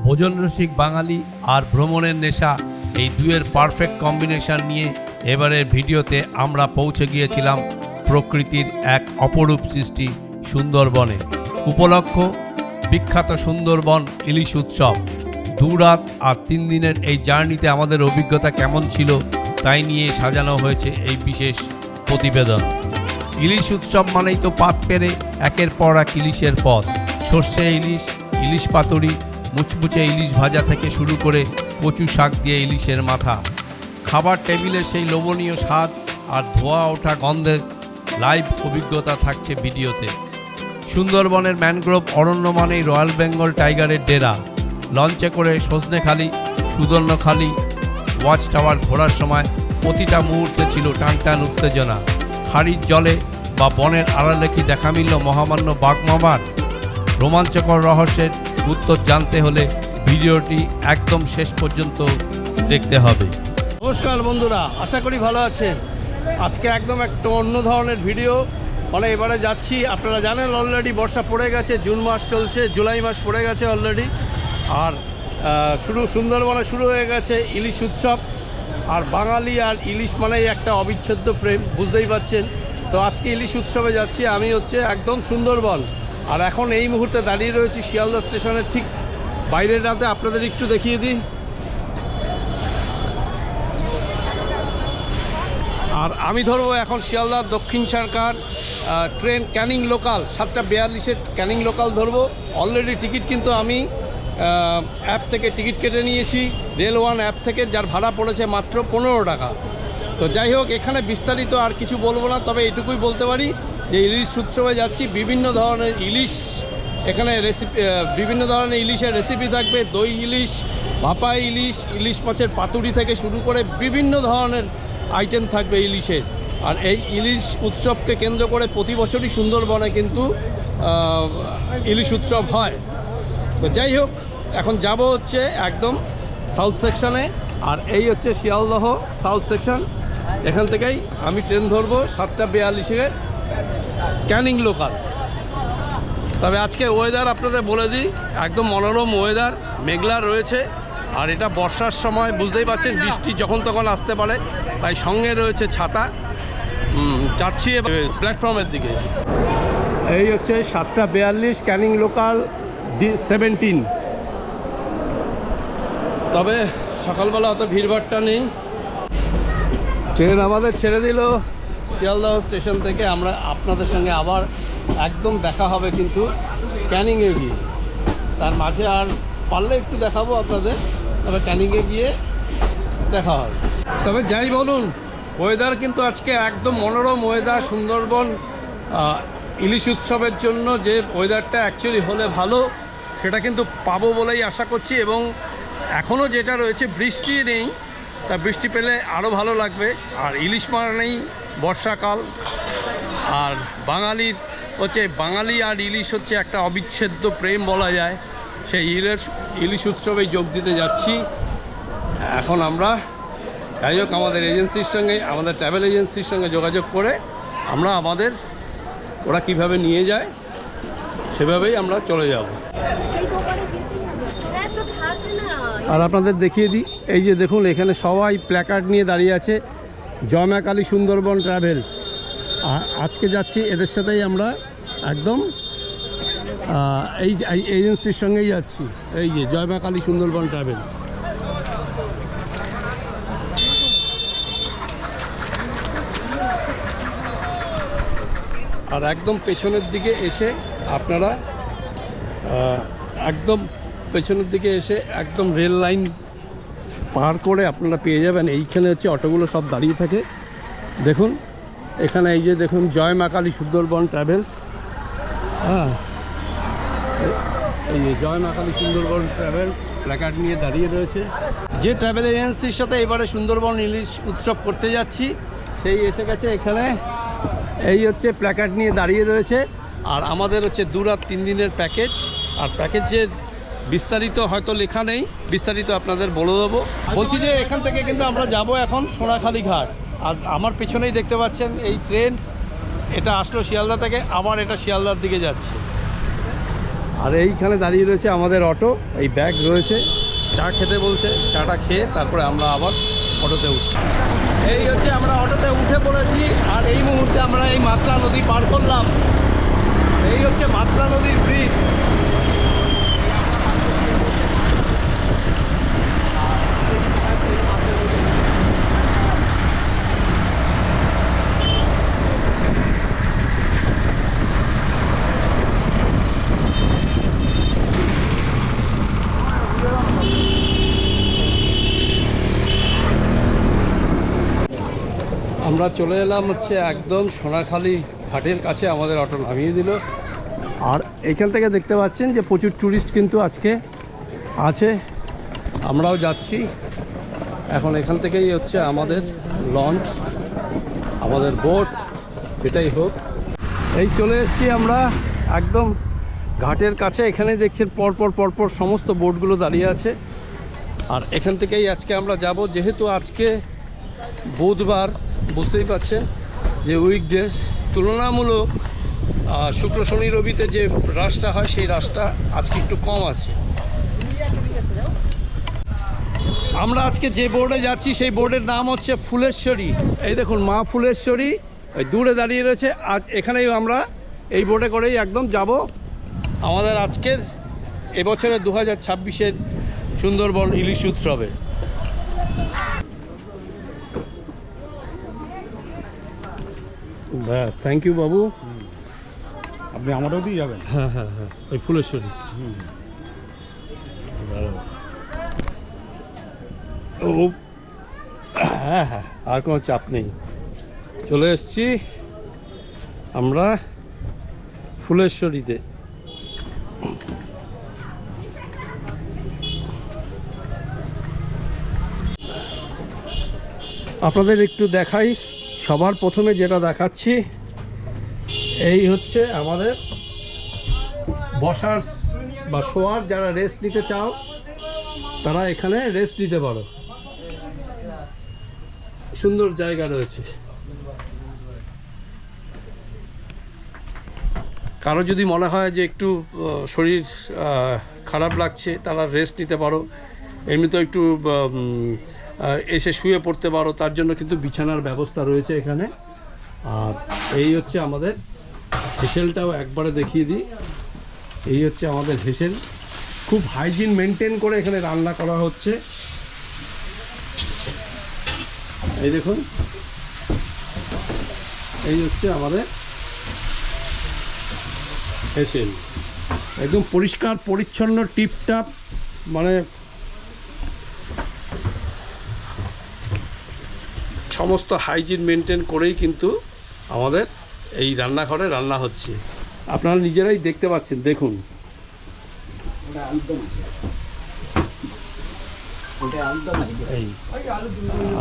ভোজন রসিক বাঙালি আর ভ্রমণের নেশা, এই দুয়ের পারফেক্ট কম্বিনেশন নিয়ে এবারের ভিডিওতে আমরা পৌঁছে গিয়েছিলাম প্রকৃতির এক অপরূপ সৃষ্টি সুন্দরবনে। উপলক্ষ বিখ্যাত সুন্দরবন ইলিশ উৎসব। 2 রাত আর 3 দিনের এই জার্নিতে আমাদের অভিজ্ঞতা কেমন ছিল তাই নিয়ে সাজানো হয়েছে এই বিশেষ প্রতিবেদন। ইলিশ উৎসব মানেই তো পাত পেরে একের পর এক ইলিশের পদ। সর্ষে ইলিশ, ইলিশ পাতুরি, মুচমুচে ইলিশ ভাজা থেকে শুরু করে কচু শাক দিয়ে ইলিশের মাথা। খাবার টেবিলের সেই লোভনীয় স্বাদ আর ধোয়া ওঠা গন্ধের লাইভ অভিজ্ঞতা থাকছে ভিডিওতে। সুন্দরবনের ম্যানগ্রোভ অরণ্য মানেই রয়্যাল বেঙ্গল টাইগারের ডেরা। লঞ্চে করে সজনেখালি, সুদর্ণখালি ওয়াচ টাওয়ার ঘোরার সময় প্রতিটা মুহূর্তে ছিল টানটান উত্তেজনা। খাড়ির জলে বা বনের আড়ালে কি দেখা মিলল মহামান্য বাঘমামার? রোমাঞ্চকর রহস্যের উত্তর জানতে হলে ভিডিওটি একদম শেষ পর্যন্ত দেখতে হবে। নমস্কার বন্ধুরা, আশা করি ভালো আছেন। আজকে একদম একটা অন্য ধরনের ভিডিও। মানে এবারে যাচ্ছি, আপনারা জানেন অলরেডি বর্ষা পড়ে গেছে, জুন মাস চলছে, জুলাই মাস পড়ে গেছে অলরেডি। আর সুন্দরবনে শুরু হয়ে গেছে ইলিশ উৎসব। আর বাঙালি আর ইলিশ মানেই একটা অবিচ্ছেদ্য প্রেম, বুঝতেই পারছেন। তো আজকে ইলিশ উৎসবে যাচ্ছি আমি একদম সুন্দরবন। আর এখন এই মুহূর্তে দাঁড়িয়ে রয়েছি শিয়ালদা স্টেশনের ঠিক বাইরের রাতে। আপনাদের একটু দেখিয়ে দিই। আর আমি ধরবো এখন শিয়ালদার দক্ষিণ সরকার ট্রেন ক্যানিং লোকাল 7:42-এর ক্যানিং লোকাল ধরবো। অলরেডি টিকিট কিন্তু আমি অ্যাপ থেকে টিকিট কেটে নিয়েছি, রেল ওয়ান অ্যাপ থেকে, যার ভাড়া পড়েছে মাত্র 15 টাকা। তো যাই হোক, এখানে বিস্তারিত আর কিছু বলবো না, তবে এটুকুই বলতে পারি যে ইলিশ উৎসবে যাচ্ছি। বিভিন্ন ধরনের ইলিশ এখানে বিভিন্ন ধরনের ইলিশের রেসিপি থাকবে। দই ইলিশ, ভাপা ইলিশ, ইলিশ মাছের পাতুরি থেকে শুরু করে বিভিন্ন ধরনের আইটেম থাকবে ইলিশের। আর এই ইলিশ উৎসবকে কেন্দ্র করে প্রতি বছরই সুন্দরবনে কিন্তু ইলিশ উৎসব হয়। তো যাই হোক, এখন যাব একদম সাউথ সেকশানে। আর এই শিয়ালদহ সাউথ সেকশন। এখান থেকেই আমি ট্রেন ধরবো 7:42-এর ক্যানিং লোকাল। তবে আজকে ওয়েদার আপনাদের বলে দিই, একদম মনোরম ওয়েদার, মেঘলা রয়েছে। আর এটা বর্ষার সময়, বুঝতেই পারছেন, বৃষ্টি যখন তখন আসতে পারে, তাই সঙ্গে রয়েছে ছাতা। যাচ্ছি প্ল্যাটফর্মের দিকে। এই 7:42 ক্যানিং লোকাল D17। তবে সকালবেলা অত ভিড়ভাড়টা নেই। ট্রেন আমাদের ছেড়ে দিল শিয়ালদহ স্টেশন থেকে। আমরা আপনাদের সঙ্গে আবার একদম দেখা হবে কিন্তু ক্যানিংয়ে গিয়ে। তার মাঝে আর পারলে একটু দেখাবো আপনাদের, তবে ক্যানিংয়ে গিয়ে দেখা হবে। তবে যাই বলুন, ওয়েদার কিন্তু আজকে একদম মনোরম ওয়েদার। সুন্দরবন ইলিশ উৎসবের জন্য যে ওয়েদারটা অ্যাকচুয়ালি হলে ভালো, সেটা কিন্তু পাবো বলেই আশা করছি। এবং এখনও যেটা রয়েছে, বৃষ্টি নেই, তা বৃষ্টি পেলে আরও ভালো লাগবে। আর ইলিশ মানেই বর্ষাকাল। আর বাঙালির বাঙালি আর ইলিশ একটা অবিচ্ছেদ্য প্রেম বলা যায়। সেই ইলিশ উৎসবেই যোগ দিতে যাচ্ছি এখন আমরা। যাই হোক, আমাদের এজেন্সির সঙ্গে, আমাদের ট্রাভেল এজেন্সির সঙ্গে যোগাযোগ করে আমরা ওরা কিভাবে নিয়ে যায় সেভাবেই আমরা চলে যাব। আর আপনাদের দেখিয়ে দিই, এই যে দেখুন, এখানে সবাই প্ল্যাকার্ড নিয়ে দাঁড়িয়ে আছে, জয় মা কালী সুন্দরবন ট্রাভেলস। আর আজকে যাচ্ছি এদের সাথেই আমরা একদম এই এজেন্সির সঙ্গেই যাচ্ছি। এই যে জয় মা কালী সুন্দরবন ট্রাভেলস। আর একদম পেছনের দিকে এসে আপনারা একদম রেল লাইন পার করে আপনারা পেয়ে যাবেন। এইখানে অটোগুলো সব দাঁড়িয়ে থাকে। দেখুন এখানে, এই যে দেখুন, জয় মা কালী সুন্দরবন ট্রাভেলস। হ্যাঁ, এই যে জয় মা কালী সুন্দরবন ট্রাভেলস প্ল্যাকার্ড নিয়ে দাঁড়িয়ে রয়েছে। যে ট্রাভেল এজেন্সির সাথে এবারে সুন্দরবন ইলিশ উৎসব করতে যাচ্ছি, সেই এসে গেছে এখানে। এই প্ল্যাকার্ড নিয়ে দাঁড়িয়ে রয়েছে। আর আমাদের 2 রাত 3 দিনের প্যাকেজ। আর প্যাকেজের বিস্তারিত হয়তো লেখা নেই, বিস্তারিত আপনাদের বলে দেবো। বলছি যে এখান থেকে কিন্তু আমরা যাব এখন সোনাখালি ঘাট। আর আমার পেছনেই দেখতে পাচ্ছেন এই ট্রেন, এটা আসলো শিয়ালদা থেকে, আবার এটা শিয়ালদার দিকে যাচ্ছে। আর এইখানে দাঁড়িয়ে রয়েছে আমাদের অটো, এই ব্যাগ রয়েছে, চা খেতে বলছে, চাটা খেয়ে তারপরে আমরা আবার অটোতে উঠছি। এই হচ্ছে আমরা অটোতে উঠে পড়েছি, আর এই মুহূর্তে আমরা এই মাতলা নদী পার করলাম। এই হচ্ছে মাতলা নদীর ব্রিজ। আমরা চলে এলাম হচ্ছে একদম সোনাখালি ঘাটের কাছে, আমাদের অটো নামিয়ে দিল। আর এখান থেকে দেখতে পাচ্ছেন যে প্রচুর ট্যুরিস্ট কিন্তু আজকে আছে, আমরাও যাচ্ছি। এখন এখান থেকেই হচ্ছে আমাদের লঞ্চ, আমাদের বোট, এটাই হোক। এই চলে এসেছি আমরা একদম ঘাটের কাছে। এখানে দেখছেন পরপর সমস্ত বোটগুলো দাঁড়িয়ে আছে। আর এখান থেকেই আজকে আমরা যাব, যেহেতু আজকে বুধবার, বুঝতেই পারছেন যে উইকডেজ, তুলনামূলক শুক্র শনি রবিতে যে রাশটা হয় সেই রাশটা আজকে একটু কম আছে। আমরা আজকে যে বোর্ডে যাচ্ছি সেই বোর্ডের নাম হচ্ছে ফুলেশ্বরী। এই দেখুন মা ফুলেশ্বরী ওই দূরে দাঁড়িয়ে রয়েছে। আজ এখানেই আমরা এই বোর্ডে করেই একদম যাব আমাদের আজকের এবছরের 2026-এর সুন্দরবন ইলিশ উৎসবে। থ্যাংক ইউ বাবু। আপনি আমারও দিয়ে যাবেন? হ্যাঁ হ্যাঁ হ্যাঁ, ওই ফুলেশ্বরী। ও হ্যাঁ হ্যাঁ, আর কোনো চাপ নেই। চলে এসছি আমরা ফুলেশ্বরীতে। আপনাদের একটু দেখাই, সবার প্রথমে যেটা দেখাচ্ছি এই হচ্ছে আমাদের বসার বা শোয়ার, যারা রেস্ট নিতে চাও তারা এখানে রেস্ট নিতে পারো। সুন্দর জায়গা রয়েছে। কারো যদি মনে হয় যে একটু শরীর খারাপ লাগছে, তারা রেস্ট নিতে পারো। এমনিতেও একটু এসে শুয়ে পড়তে পারো, তার জন্য কিন্তু বিছানার ব্যবস্থা রয়েছে এখানে। আর এই হচ্ছে আমাদের হেসেলটাও একবারে দেখিয়ে দিই। এই হচ্ছে আমাদের হেসেল, খুব হাইজিন মেনটেন করে এখানে রান্না করা হচ্ছে। এই দেখুন, এই হচ্ছে আমাদের হেসেল, একদম পরিষ্কার পরিচ্ছন্ন টিপটাপ, মানে সমস্ত হাইজিন মেনটেন করেই কিন্তু আমাদের এই রান্নাঘরে রান্না হচ্ছে। আপনারা নিজেরাই দেখতে পাচ্ছেন, দেখুন। এই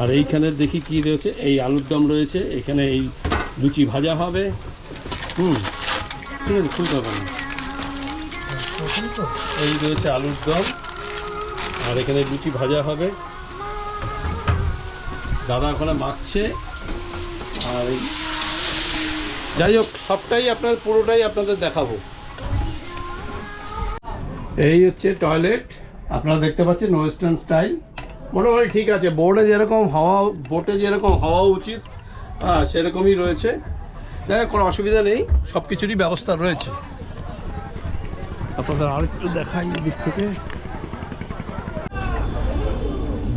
আর এইখানে দেখি কি রয়েছে, এই আলুর দম রয়েছে এখানে, এই লুচি ভাজা হবে। ঠিক আছে, খুলতে হবে না। এই রয়েছে আলুর দম, আর এখানে লুচি ভাজা হবে। দাদা ওখানে মাখছে। আর যাই হোক, সবটাই আপনার পুরোটাই আপনাদের দেখাবো। এই হচ্ছে টয়লেট, আপনারা দেখতে পাচ্ছেন ওয়েস্টার্ন স্টাইল, মোটামুটি ঠিক আছে। বোটে যেরকম হওয়া উচিত সেরকমই রয়েছে। দেখো, কোনো অসুবিধা নেই, সব কিছুরই ব্যবস্থা রয়েছে। আপনাদের আর একটু দেখাই দিক থেকে।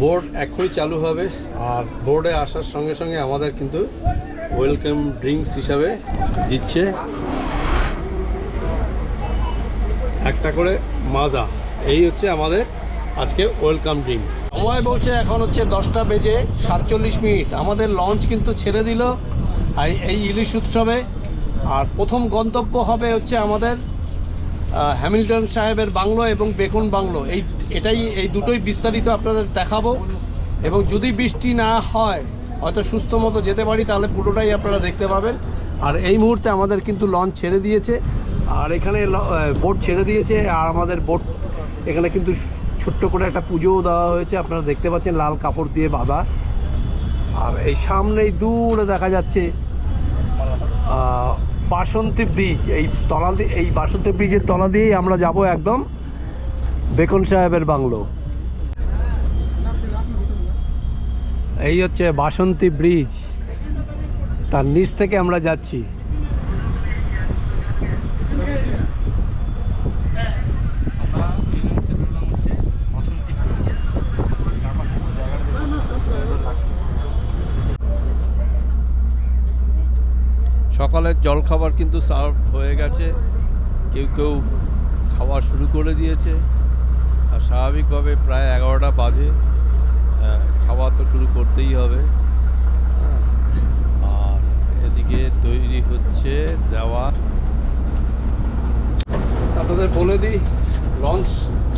বোর্ড এখনই চালু হবে, আর বোর্ডে আসার সঙ্গে সঙ্গে আমাদের কিন্তু ওয়েলকাম ড্রিঙ্কস হিসাবে দিচ্ছে একটা করে মাজা। এই হচ্ছে আমাদের আজকে ওয়েলকাম ড্রিঙ্কস। সময় বলছে এখন হচ্ছে 10টা বেজে 47 মিনিট। আমাদের লঞ্চ কিন্তু ছেড়ে দিল এই ইলিশ উৎসবে। আর প্রথম গন্তব্য হবে হচ্ছে আমাদের হ্যামিল্টন সাহেবের বাংলো এবং বেকুন বাংলো। এই দুটোই বিস্তারিত আপনাদের দেখাবো। এবং যদি বৃষ্টি না হয়, হয়তো সুস্থ মতো যেতে পারি, তাহলে পুরোটাই আপনারা দেখতে পাবেন। আর এই মুহূর্তে আমাদের কিন্তু লঞ্চ ছেড়ে দিয়েছে, আর এখানে বোট ছেড়ে দিয়েছে। আর আমাদের বোট এখানে কিন্তু ছোট্ট করে একটা পুজোও দেওয়া হয়েছে, আপনারা দেখতে পাচ্ছেন, লাল কাপড় দিয়ে বাঁধা। আর এই সামনেই দূরে দেখা যাচ্ছে বাসন্তী ব্রিজ, এই তলা দিয়ে, এই বাসন্তী ব্রিজের তলা দিয়েই আমরা যাব একদম বেকন সাহেবের বাংলো। এই হচ্ছে বাসন্তী ব্রিজ, তার নিচ থেকে আমরা যাচ্ছি। সকালের জলখাবার কিন্তু সার্ভ হয়ে গেছে, কেউ কেউ খাওয়া শুরু করে দিয়েছে। আর স্বাভাবিকভাবে প্রায় 11টা বাজে, খাওয়া তো শুরু করতেই হবে। আর এদিকে তৈরি হচ্ছে দেওয়া। আপনাদের বলে দিই, লঞ্চ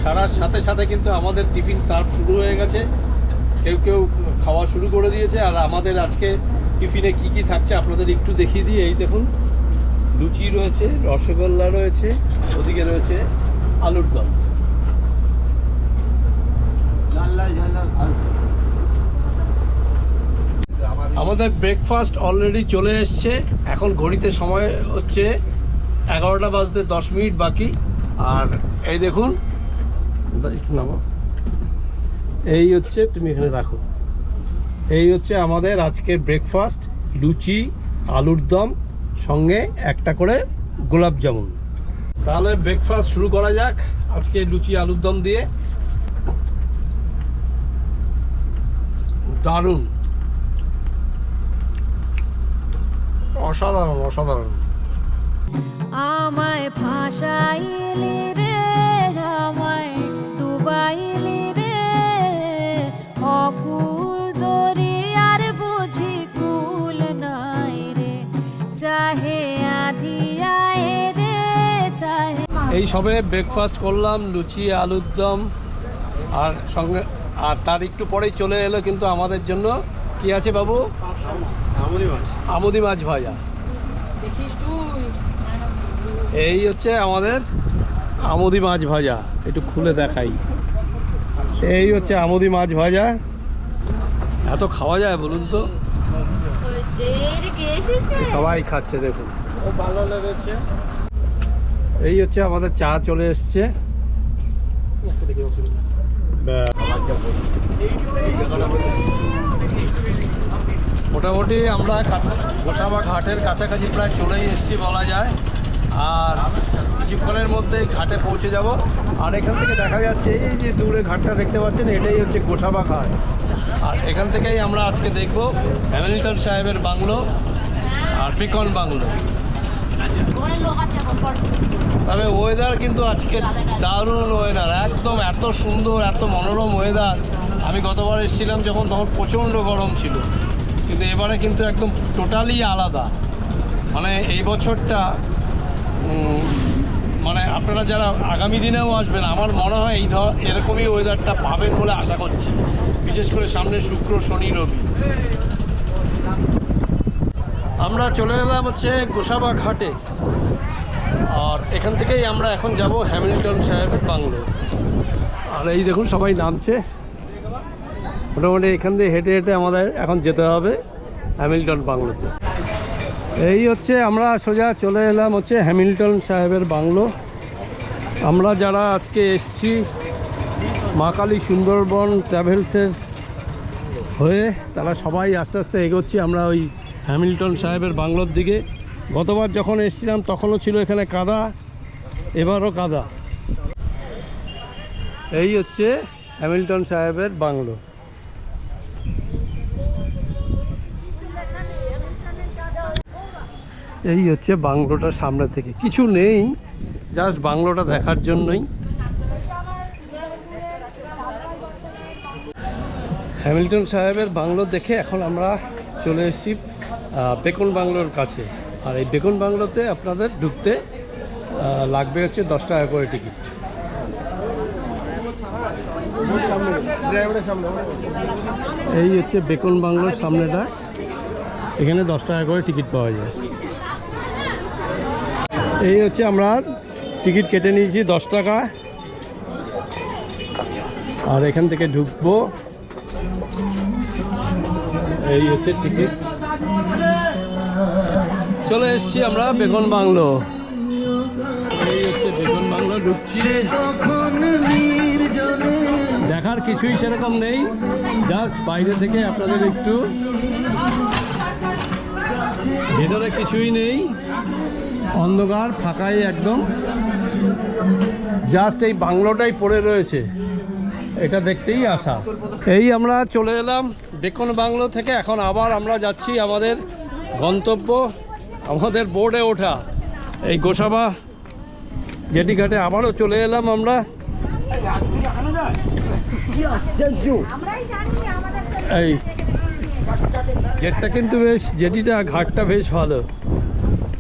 ছাড়ার সাথে সাথে কিন্তু আমাদের টিফিন সার্ভ শুরু হয়ে গেছে, কেউ কেউ খাওয়া শুরু করে দিয়েছে। আর আমাদের আজকে টিফিনে কি কি থাকছে আপনাদের একটু দেখিয়ে দিই। এই দেখুন, লুচি রয়েছে, রসগোল্লা রয়েছে, ওদিকে রয়েছে আলুর দম। আমাদের ব্রেকফাস্ট অলরেডি চলে এসছে। এখন ঘড়িতে সময় হচ্ছে 11টা বাজতে 10 মিনিট বাকি। আর এই দেখুন, একটু নামো, এই হচ্ছে, তুমি এখানে রাখো, এই হচ্ছে আমাদের আজকের ব্রেকফাস্ট। লুচি, আলুর দম, সঙ্গে একটা করে গোলাপ জামুন। তাহলে ব্রেকফাস্ট শুরু করা যাক আজকে লুচি আলুর দম দিয়ে। দারুণ, অসাধারণ অসাধারণ। আমায় ভাসাইলি রে, আমায় ডুবাইলি রে, অকুল দরিয়ার বুঝি কুল নাই রে, চাহে আধিয়ায় রে, চাহে। এই সবে ব্রেকফাস্ট করলাম, লুচি আলুর দম, আর সঙ্গে আর তার একটু পরেই চলে এলো কিন্তু আমাদের জন্য কি আছে বাবু? আমুদি মাছ ভাজা। এই হচ্ছে আমাদের আমুদি মাছ ভাজা, একটু খুলে দেখাই। এই হচ্ছে আমুদি মাছ ভাজা। এত খাওয়া যায় বলুন তো? সবাই খাচ্ছে, দেখুন, ভালো লেগেছে। এই হচ্ছে আমাদের চা চলে এসছে। মোটামুটি আমরা গোসাবা ঘাটের কাছাকাছি প্রায় চলেই এসেছি বলা যায়। আর কিছুক্ষণের মধ্যেই ঘাটে পৌঁছে যাব। আর এখান থেকে দেখা যাচ্ছে এই যে দূরে ঘাটটা দেখতে পাচ্ছেন, এটাই হচ্ছে গোসাবা ঘাট। আর এখান থেকেই আমরা আজকে দেখব হ্যামিল্টন সাহেবের বাংলো আর বেকন বাংলো। তবে ওয়েদার কিন্তু আজকে দারুণ ওয়েদার, একদম এত সুন্দর, এত মনোরম ওয়েদার। আমি গতবার এসেছিলাম যখন, তখন প্রচণ্ড গরম ছিল, কিন্তু এবারে কিন্তু একদম টোটালি আলাদা। মানে এই বছরটা মানে আপনারা যারা আগামী দিনেও আসবেন, আমার মনে হয় এরকমই ওয়েদারটা পাবেন বলে আশা করছি, বিশেষ করে সামনে শুক্র, শনি, রবি। আমরা চলে এলাম হচ্ছে গোসাবা ঘাটে। আর এখান থেকেই আমরা এখন যাব হ্যামিল্টন সাহেবের বাংলো। আর এই দেখুন সবাই নামছে। মোটামুটি এখান দিয়ে হেঁটে হেঁটে আমাদের এখন যেতে হবে হ্যামিল্টন বাংলোতে। এই হচ্ছে আমরা সোজা চলে এলাম হচ্ছে হ্যামিল্টন সাহেবের বাংলো। আমরা যারা আজকে এসছি মা কালী সুন্দরবন ট্রাভেলসের হয়ে, তারা সবাই আস্তে আস্তে এগোচ্ছি আমরা ওই হ্যামিল্টন সাহেবের বাংলোর দিকে। গতবার যখন এসেছিলাম তখনও ছিল এখানে কাদা, এবারও কাদা। এই হচ্ছে হ্যামিল্টন সাহেবের বাংলো। এই হচ্ছে বাংলোটার সামনে থেকে, কিছু নেই, জাস্ট বাংলোটা দেখার জন্যই। হ্যামিল্টন সাহেবের বাংলো দেখে এখন আমরা চলে এসেছি বেকন বাংলোর কাছে। আর এই বেকন বাংলোতে আপনাদের ঢুকতে লাগবে হচ্ছে 10 টাকা করে টিকিট। এই হচ্ছে বেকন বাংলোর সামনেটা, এখানে 10 টাকা করে টিকিট পাওয়া যায়। এই হচ্ছে আমরা টিকিট কেটে নিয়েছি 10 টাকা। আর এখান থেকে ঢুকবো, এই হচ্ছে টিকিট। চলে এসেছি আমরা বেগুন বাংলো। এই হচ্ছে বেগুন বাংলো, ঢুকছি। দেখার কিছুই সেরকম নেই, জাস্ট বাইরে থেকে আপনাদের একটু, ভেতরে কিছুই নেই, অন্ধকার ফাঁকাই একদম, জাস্ট এই বাংলোটাই পড়ে রয়েছে, এটা দেখতেই আসা। এই আমরা চলে এলাম বেকন বাংলো থেকে, এখন আবার আমরা যাচ্ছি আমাদের গন্তব্য, আমাদের বোর্ডে ওঠা এই গোসাবা জেটি ঘাটে। আবারও চলে এলাম আমরা। এই জেটটা কিন্তু বেশ, জেটিটা ঘাটটা বেশ ভালো,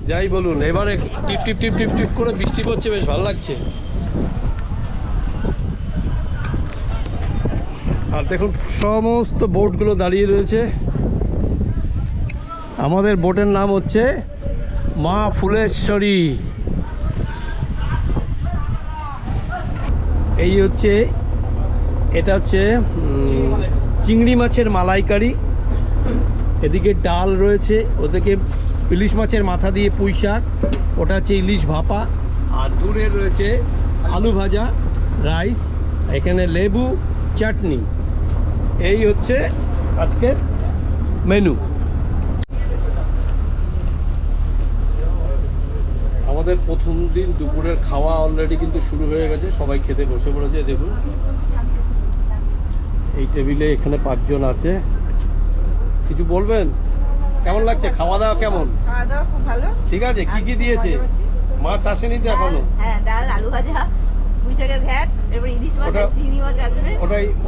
যাই বলুন। এবারে টিপ টিপ টিপ টিপ টিপ করে বৃষ্টি পড়ছে, বেশ ভালো লাগছে। আর দেখুন সমস্ত বোটগুলো দাঁড়িয়ে রয়েছে। আমাদের বোটের নাম হচ্ছে মা ফুলেশ্বরী। এই হচ্ছে, এটা হচ্ছে চিংড়ি মাছের মালাইকারি, এদিকে ডাল রয়েছে, ওদিকে ইলিশ মাছের মাথা দিয়ে পুঁই শাক, ওটা হচ্ছে ইলিশ ভাপা, আর দূরে রয়েছে আলু ভাজা, রাইস, এখানে লেবু, চাটনি। এই হচ্ছে আজকের মেনু। আমাদের প্রথম দিন দুপুরের খাওয়া অলরেডি কিন্তু শুরু হয়ে গেছে, সবাই খেতে বসে পড়েছে। দেখুন এই টেবিলে এখানে 5 জন আছে। কিছু বলবেন? কেমন লাগছে খাওয়া দাওয়া? কেমন খাওয়া দাওয়া? খুব ভালো। ঠিক আছে। কি কি দিয়েছে? মাছ আসেনি তো এখনো? হ্যাঁ, ডাল, আলু ভাজা, পুঁই শাকের ঘ্যাট, এরপর ইলিশ মাছ আর চিংড়ি মাছ আসবে।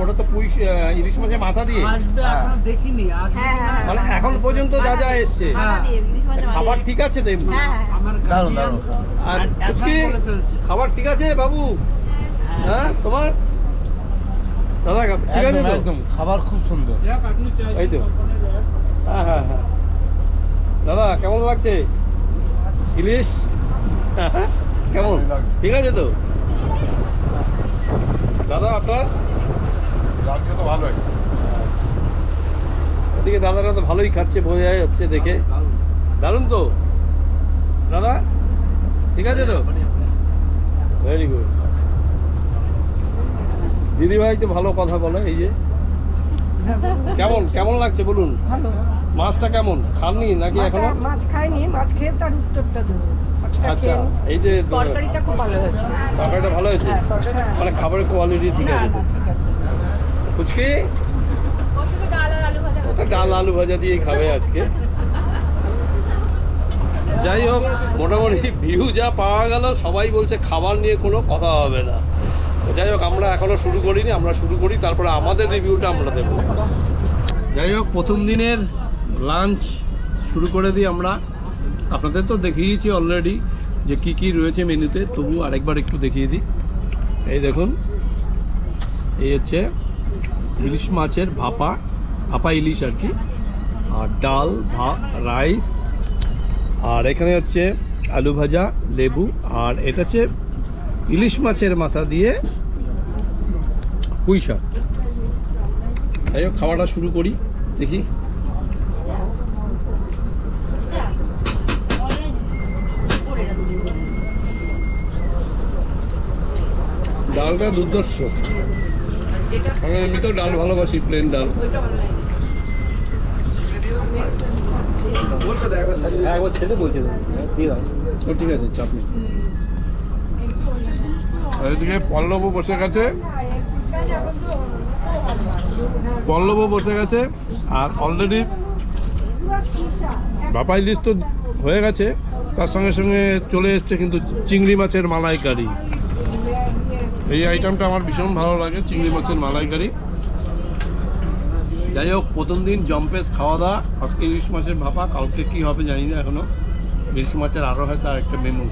ওটা তো ইলিশ মাছের মাথা দিয়ে আসবে, এখনো দেখিনি। হ্যাঁ হ্যাঁ, মানে এখন পর্যন্ত যা যা এসছে মাথা দিয়ে ইলিশ মাছের মাথা খাবার দিয়ে। ঠিক আছে তো এমনি? হ্যাঁ হ্যাঁ, আমার গার্জিয়ান আর অ্যাডভান্স কুচকি বলে ফেলছে। খাবার ঠিক আছে বাবু? হ্যাঁ তোমার দাদা ঠিক আছে তো? একদম খাবার খুব সুন্দর। এই তো, হ্যাঁ হ্যাঁ হ্যাঁ। দাদা কেমন লাগছে ইলিশ? কেমন ঠিক আছে তো দাদা? আপনার তো ভালোই। এদিকে দাদারা তো ভালোই খাচ্ছে, বোঝা যাচ্ছে দেখে। দারুণ তো দাদা, ঠিক আছে তো? Very good. দিদিভাই তো ভালো কথা বলে। এই যে কেমন কেমন লাগছে বলুন? ভালো। মাছটা কেমন? খাননি নাকি এখনো? মাছ খাইনি, মাছ খেয়ে তার উত্তরটা দেবো। মাছটা আচ্ছা, খেয়ে এই যে তরকারিটা খুব ভালো হয়েছে। তরকারিটা ভালো হয়েছে, হ্যাঁ, তরকারিটা মানে খাবারের কোয়ালিটি ঠিক না আছে না, ঠিক আছে। কুচকি ও তো ডাল আলু ভাজা দিয়েই খাবে আজকে। যাই হোক, মোটামুটি ভিউ যা পাওয়া গেল, সবাই বলছে খাবার নিয়ে কোনো কথা হবে না। তো যাই হোক, আমরা এখনো শুরু করিনি, আমরা শুরু করি তারপরে আমাদের রিভিউটা আমরা দেবো। যাই হোক, প্রথম দিনের লাঞ্চ শুরু করে দিই আমরা। আপনাদের তো দেখিয়েছি অলরেডি যে কি কি রয়েছে মেনুতে, তবু আরেকবার একটু দেখিয়ে দিই। এই দেখুন, এই হচ্ছে ইলিশ মাছের ভাপা, ভাপা ইলিশ আর কি, আর ডাল, রাইস, আর এখানে হচ্ছে আলু ভাজা, লেবু, আর এটা হচ্ছে ইলিশ মাছের মাথা দিয়ে পুঁই শাক। যাই হোক, খাওয়াটা শুরু করি, দেখি। ডালটা দুর্ধর্ষ, আমি এমনিতেও ডাল ভালোবাসি, প্লেন ডাল। একবার ছেড়ে বলছে ও ঠিক আছে, চাপ নেই। এদিকে পল্লবও বসে গেছে, আর অলরেডি ভাপা ইলিশ তো হয়ে গেছে, তার সঙ্গে সঙ্গে চলে এসছে কিন্তু চিংড়ি মাছের মালাইকারি। এই আইটেমটা আমার ভীষণ ভালো লাগে, চিংড়ি মাছের মালাইকারি। যাই হোক, প্রথম দিন জম্পেস খাওয়া দাওয়া, আজকে ইলিশ মাছের ভাপা, কালকে কী হবে জানি না এখনো। ইলিশ মাছের আরও হয়তো আরেকটা মেনু।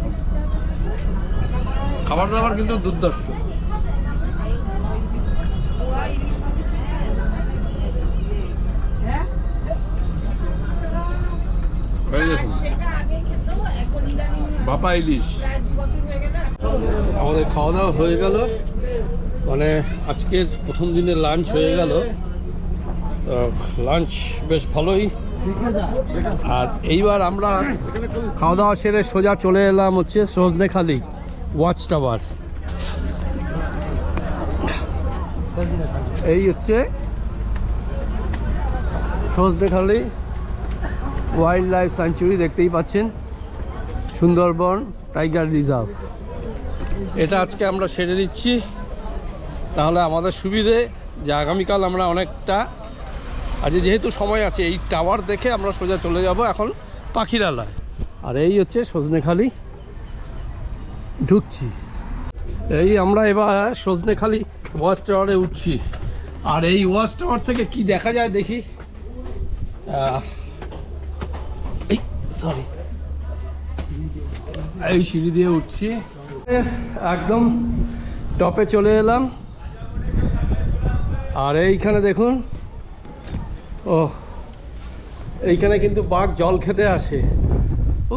খাবার দাবার কিন্তু দুর্ধর্ষ। ভাপা ইলিশ আমাদের খাওয়া দাওয়া হয়ে গেল, মানে আজকের প্রথম দিনের লাঞ্চ হয়ে গেল। লাঞ্চ বেশ ভালোই আর এইবার আমরা খাওয়া দাওয়া সেরে সোজা চলে এলাম হচ্ছে সজনেখালি ওয়াচ টাওয়ার। এই হচ্ছে সজনেখালি ওয়াইল্ড লাইফ স্যাঞ্চুরি, দেখতেই পাচ্ছেন, সুন্দরবন টাইগার রিজার্ভ। এটা আজকে আমরা সেরে দিচ্ছি, তাহলে আমাদের সুবিধে যে আগামীকাল আমরা অনেকটা, আজ যেহেতু সময় আছে, এই টাওয়ার দেখে আমরা সোজা চলে যাব এখন পাখিরালয়। আর এই হচ্ছে সজনেখালি, ঢুকছি। এই আমরা এবার সজনেখালি ওয়াচ টাওয়ারে উঠছি। আর এই ওয়াচ টাওয়ার থেকে কি দেখা যায় দেখি। এই সরি, এই সিঁড়ি দিয়ে উঠছি, একদম টপে চলে এলাম। আর এইখানে দেখুন, ও এইখানে কিন্তু বাঘ জল খেতে আসে।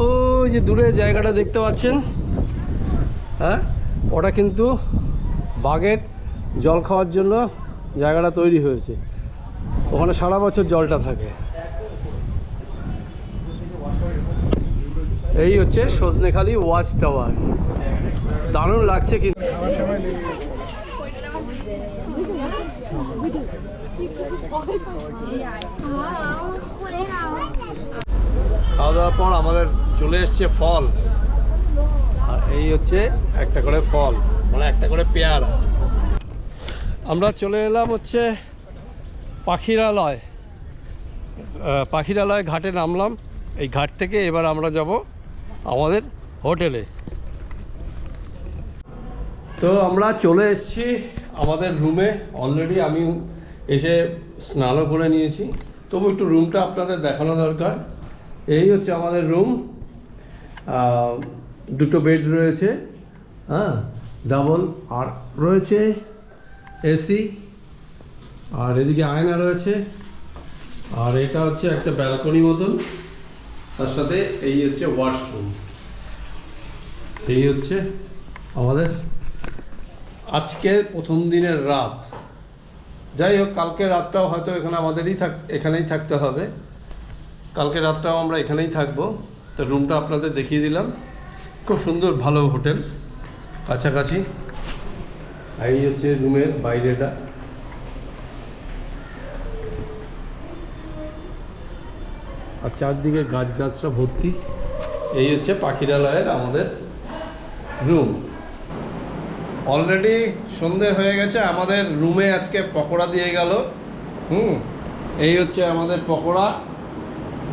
ওই যে দূরে জায়গাটা দেখতে পাচ্ছেন, হ্যাঁ, ওটা কিন্তু বাঘের জল খাওয়ার জন্য জায়গাটা তৈরি হয়েছে। ওখানে সারা বছর জলটা থাকে। এই হচ্ছে সজনেখালি ওয়াচ টাওয়ার, দারুণ লাগছে কিন্তু। খাওয়া দাওয়ার পর আমাদের চলে এসছে ফল। আর এই হচ্ছে একটা করে ফল, মানে একটা করে পেয়ারা। আমরা চলে এলাম হচ্ছে পাখিরালয়। পাখিরালয় ঘাটে নামলাম। এই ঘাট থেকে এবার আমরা যাব আমাদের হোটেলে। তো আমরা চলে এসেছি আমাদের রুমে। অলরেডি আমি এসে স্নানও করে নিয়েছি, তবু একটু রুমটা আপনাদের দেখানো দরকার। এই হচ্ছে আমাদের রুম, দুটো বেড রয়েছে, হ্যাঁ, ডাবল, আর রয়েছে এসি, আর এদিকে আয়না রয়েছে, আর এটা হচ্ছে একটা ব্যালকনি মতন, তার সাথে এই হচ্ছে ওয়াশরুম। এই হচ্ছে আমাদের আজকের প্রথম দিনের রাত। যাই হোক, কালকে রাতটাও হয়তো এখানেই থাকতে হবে। কালকে রাতটাও আমরা এখানেই থাকবো। তো রুমটা আপনাদের দেখিয়ে দিলাম, খুব সুন্দর, ভালো হোটেল, কাছাকাছি। এই হচ্ছে রুমের বাইরেটা। আর চারদিকে গাছগাছরা ভর্তি। এই হচ্ছে পাখিরালয়ের আমাদের রুম। অলরেডি সন্ধে হয়ে গেছে, আমাদের রুমে আজকে পকোড়া দিয়ে গেল। এই হচ্ছে আমাদের পকোড়া,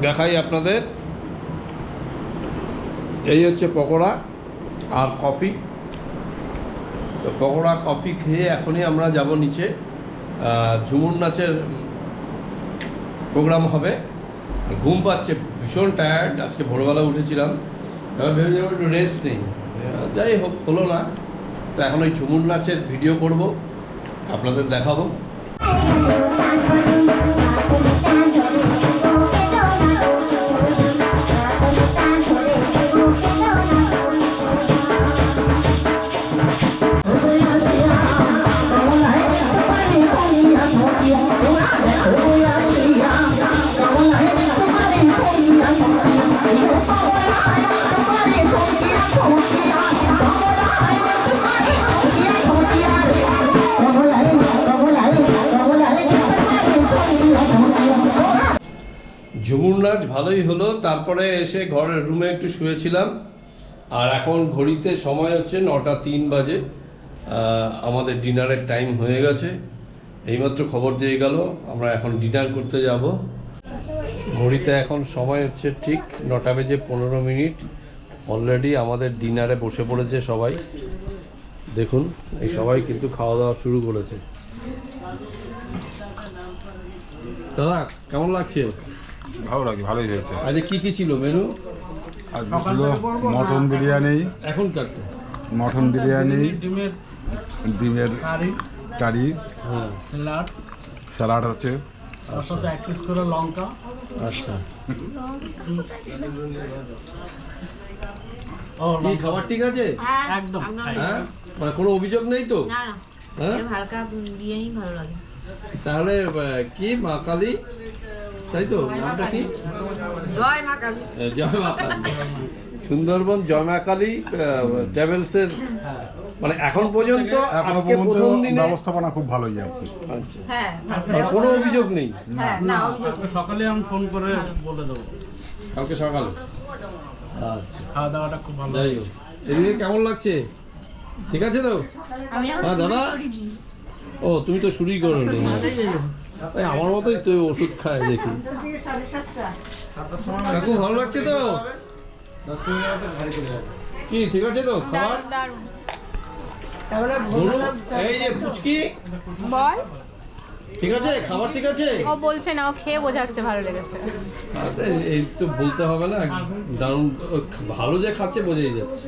দেখাই আপনাদের। এই হচ্ছে পকোড়া আর কফি। তো পকোড়া কফি খেয়ে এখনই আমরা যাব নিচে, ঝুমুর নাচের প্রোগ্রাম হবে। ঘুম পাচ্ছে, ভীষণ টায়ার্ড, আজকে ভোরবেলা উঠেছিলাম, এবার ভেবেছিলাম একটু রেস্ট নেই, যাই হোক হলো না। তো এখন ওই ঝুমুর নাচের ভিডিও করব, আপনাদের দেখাবো। ঝুমুর নাচ ভালোই হলো, তারপরে এসে ঘরের রুমে একটু শুয়েছিলাম। আর এখন ঘড়িতে সময় হচ্ছে 9:03 বাজে। আমাদের ডিনারের টাইম হয়ে গেছে, এইমাত্র খবর দিয়ে গেল, আমরা এখন ডিনার করতে যাব। ঘড়িতে এখন সময় হচ্ছে ঠিক 9:15। অলরেডি আমাদের ডিনারে বসে পড়েছে সবাই, দেখুন এই সবাই কিন্তু খাওয়া দাওয়া শুরু করেছে। দাদা কেমন লাগছে? ভালো লাগে, ভালোই হয়েছে। আজকে কি ছিল মেনু? আজকে ছিল মটন বিরিয়ানি, এখনকার মটন বিরিয়ানি, ডিমের কারি, স্যালাড আছে, আচ্ছা। কি খাবার ঠিক আছে? একদম হ্যাঁ, মানে কোনো অভিযোগ নেই তো? না না, হ্যাঁ, হালকা বিরিয়ানি ভালো লাগে। তাহলে কি মা কালী তাই তো? নামটা কি? জয় মা কালী। জয় মা কালী। সুন্দরবন জয় মা কালী ট্রাভেলসের মানে এখন পর্যন্ত এখনো আজকে পর্যন্ত প্রথম দিনে ব্যবস্থাপনা খুব ভালোই আর কি। আচ্ছা। হ্যাঁ আর কোনো অভিযোগ নেই হ্যাঁ না অভিযোগ নেই। সকালে আমি ফোন করে বলে দেবো। কালকে সকালে। আচ্ছা, খাওয়া দাওয়াটা খুব ভালো। যাই হোক, এদিকে কেমন লাগছে? ঠিক আছে তো? আমি এখন হ্যাঁ দাদা। ও তুমি তো শুরুই করো নি। এই আমার মতোই তো ওষুধ খায় দেখি। কাকু ভালো লাগছে তো? কি ঠিক আছে তো খাবার? বলুন, এই যে পুচকি বল। ঠিক আছে, খাবার ঠিক আছে? ও বলছে না, ও খেয়ে বোঝাচ্ছে ভালো লেগেছে। আচ্ছা, এই তো বলতে হবে না, দারুণ ভালো যে খাচ্ছে বোঝাই যাচ্ছে,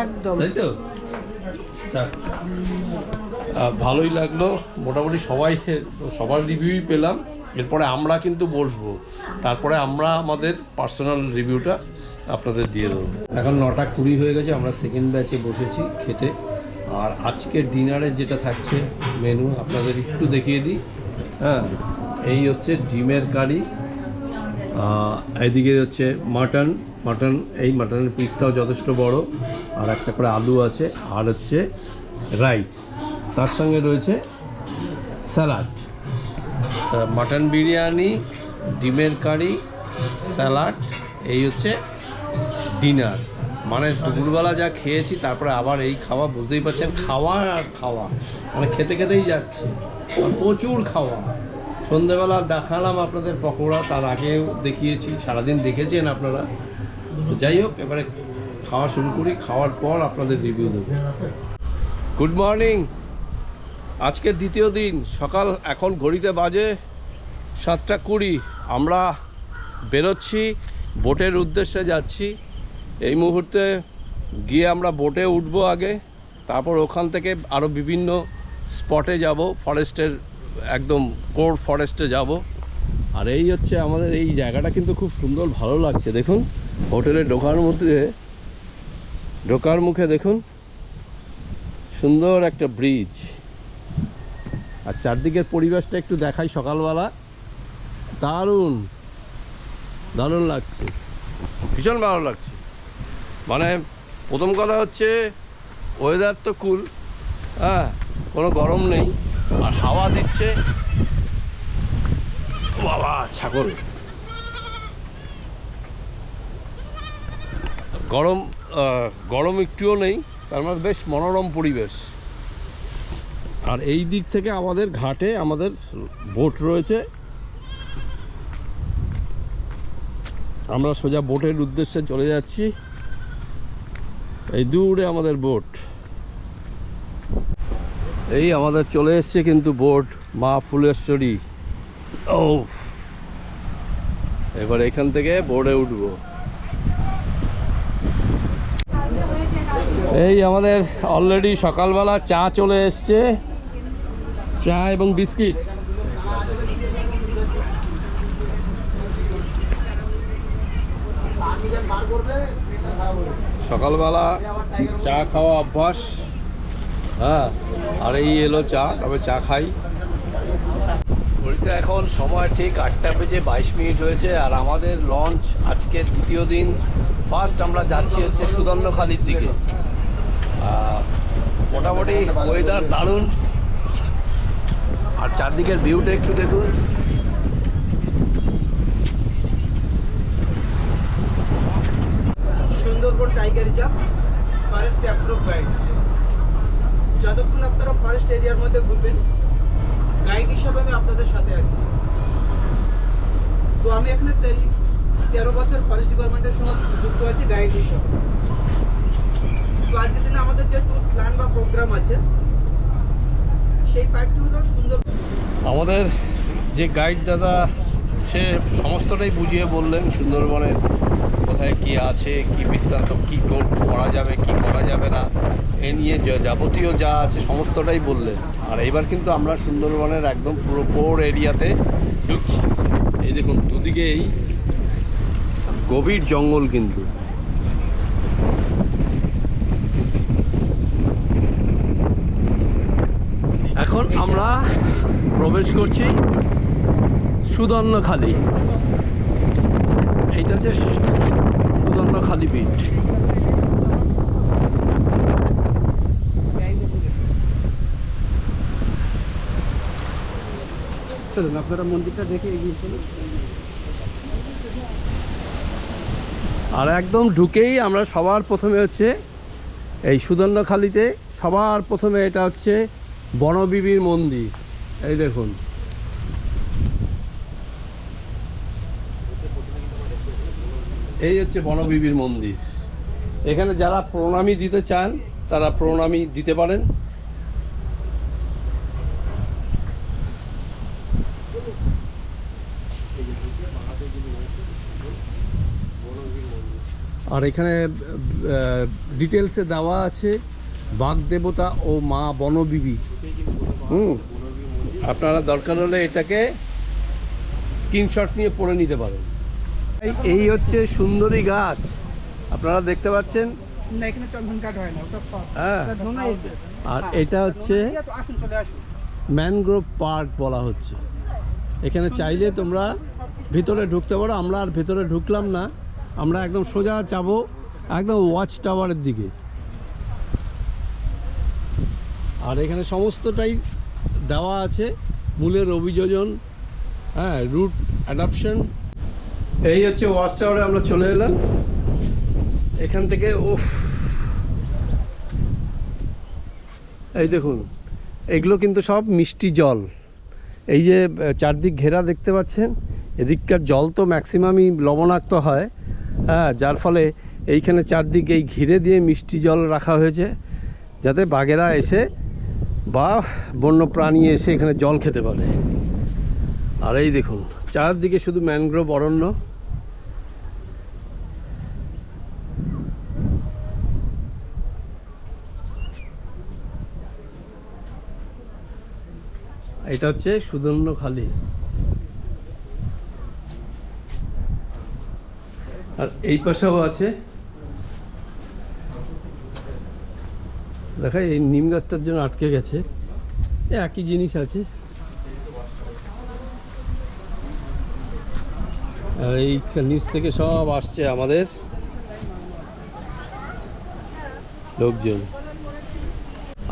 একদম। তাই তো? যাক, ভালোই লাগলো, মোটামুটি সবার রিভিউই পেলাম। এরপরে আমরা কিন্তু বসবো, তারপরে আমরা আমাদের পার্সোনাল রিভিউটা আপনাদের দিয়ে দেবো। এখন 9:20 হয়ে গেছে, আমরা সেকেন্ড ব্যাচে বসেছি খেতে। আর আজকের ডিনারে যেটা থাকছে মেনু আপনাদের একটু দেখিয়ে দিই। হ্যাঁ, এই হচ্ছে ডিমের কারি, এইদিকে হচ্ছে মাটন, এই মাটনের পিসটাও যথেষ্ট বড়, আর একটা করে আলু আছে, আর হচ্ছে রাইস, তার সঙ্গে রয়েছে স্যালাড। মাটন বিরিয়ানি, ডিমের কারি, স্যালাড, এই হচ্ছে ডিনার। মানে দুপুরবেলা যা খেয়েছি তারপরে আবার এই খাওয়া, বুঝতেই পারছেন, খাওয়া আর খাওয়া, মানে খেতে খেতেই যাচ্ছে, আর প্রচুর খাওয়া। সন্ধেবেলা দেখালাম আপনাদের পকোড়া, তার আগেও দেখিয়েছি, সারাদিন দেখেছেন আপনারা। তো যাই হোক, এবারে খাওয়া শুরু করি, খাওয়ার পর আপনাদের রিভিউ দেবো। গুড মর্নিং, আজকে দ্বিতীয় দিন, সকাল এখন ঘড়িতে বাজে 7:20। আমরা বেরোচ্ছি, বোটের উদ্দেশ্যে যাচ্ছি। এই মুহূর্তে গিয়ে আমরা বোটে উঠবো আগে, তারপর ওখান থেকে আরও বিভিন্ন স্পটে যাব, ফরেস্টের একদম কোর ফরেস্টে যাব। আর এই হচ্ছে আমাদের এই জায়গাটা, কিন্তু খুব সুন্দর, ভালো লাগছে। দেখুন, হোটেলে ঢোকার মুখে দেখুন সুন্দর একটা ব্রিজ, আর চারদিকের পরিবেশটা একটু দেখাই। সকালবেলা দারুণ লাগছে, ভীষণ ভালো লাগছে। মানে প্রথম কথা হচ্ছে ওয়েদার তো কুল, হ্যাঁ, কোনো গরম নেই, আর হাওয়া দিচ্ছে। বাবা, ছাগল! গরম একটুও নেই, তার মানে বেশ মনোরম পরিবেশ। আর এই দিক থেকে আমাদের ঘাটে আমাদের বোট রয়েছে, আমরা সোজা বোটের উদ্দেশ্যে চলে যাচ্ছি। এই দূরে আমাদের বোট, এই আমাদের চলে এসছে কিন্তু বোট, মা ফুলেশ্বরী। ও, এবার এখান থেকে বোর্ডে উঠবো। এই আমাদের অলরেডি সকালবেলা চা চলে এসছে, চা এবং বিস্কিট। সকালবেলা চা খাওয়া অভ্যাস, হ্যাঁ, আর এই এলো চা, তবে চা খাই। ঘড়িতে এখন সময় ঠিক 8:22 হয়েছে, আর আমাদের লঞ্চ আজকে দ্বিতীয় দিন। ফার্স্ট আমরা যাচ্ছি হচ্ছে সুদর্ণখালির দিকে। মোটামুটি ওয়েদার দারুণ, আর চারদিকের ভিউটা একটু দেখুন। Sundarban tiger reserve forest approve guide. যতক্ষণ আপনারা ফরেস্ট এরিয়ার মধ্যে ঘুরবেন, গাইড হিসাবে আমি আপনাদের সাথে আছি। তো আমি এখানে 13 বছর ফরেস্ট ডিপার্টমেন্টের সঙ্গে যুক্ত আছি গাইড হিসাবে। তো আজকের দিনে আমাদের যে ট্যুর প্ল্যান বা প্রোগ্রাম আছে, সেই পার্টটি হলো সুন্দর। আমাদের যে গাইড দাদা, সে সমস্তটাই বুঝিয়ে বললেন সুন্দরবনের কোথায় কী আছে, কী বৃত্তান্ত, কী করা যাবে, কী করা যাবে না, এ নিয়ে যাবতীয় যা আছে সমস্তটাই বললেন। আর এইবার কিন্তু আমরা সুন্দরবনের একদম পুরো কোর এরিয়াতে ঢুকছি। এই দেখুন, দুদিকেই গভীর জঙ্গল, কিন্তু এখন আমরা প্রবেশ করছি সুদর্ণখালি, এইটা হচ্ছে সুদর্ণখালি বিট। চলুন আপনারা মন্দিরটা দেখে এগিয়ে চলুন। আর একদম ঢুকেই আমরা সবার প্রথমে হচ্ছে এই সুদর্ণখালিতে সবার প্রথমে এটা হচ্ছে বনবিবির মন্দির। এই দেখুন, এই হচ্ছে বনবিবির মন্দির। এখানে যারা প্রণামী দিতে চান তারা প্রণামী দিতে পারেন। আর এখানে ডিটেলসে দেওয়া আছে বাঘ দেবতা ও মা বনবিবি। আপনারা দরকার হলে এটাকে স্ক্রিনশট নিয়ে পড়ে নিতে পারেন। এই হচ্ছে সুন্দরী গাছ, আপনারা দেখতে পাচ্ছেন। না, এখানে চন্দন কাঠ হয় না, ওটা হ্যাঁ, আর এটা হচ্ছে আসুন, চলে আসুন। ম্যানগ্রোভ পার্ক বলা হচ্ছে। এখানে চাইলে তোমরা ভিতরে ঢুকতে পারো। আমরা আর ভেতরে ঢুকলাম না, আমরা একদম সোজা যাবো একদম ওয়াচ টাওয়ারের দিকে। আর এখানে সমস্তটাই দেওয়া আছে, মূলের অভিযোজন, হ্যাঁ, রুট অ্যাডাপশন। এই হচ্ছে ওয়াচ টাওয়ারে আমরা চলে এলাম। এখান থেকে এই দেখুন, এগুলো কিন্তু সব মিষ্টি জল। এই যে চারদিক ঘেরা দেখতে পাচ্ছেন, এদিককার জল তো ম্যাক্সিমামই লবণাক্ত হয়, হ্যাঁ, যার ফলে এইখানে চারদিক এই ঘিরে দিয়ে মিষ্টি জল রাখা হয়েছে, যাতে বাঘেরা এসে বা বন্য প্রাণী এসে এখানে জল খেতে পারে। আর এই দেখুন চারদিকে শুধু ম্যানগ্রোভ অরণ্য। এটা হচ্ছে সুদর্ণখালি। আর এই পাশেও আছে, দেখা এই নিম গাছটার জন্য আটকে গেছে, একই জিনিস আছে। আর এই নিচ থেকে সব আসছে আমাদের লোকজন।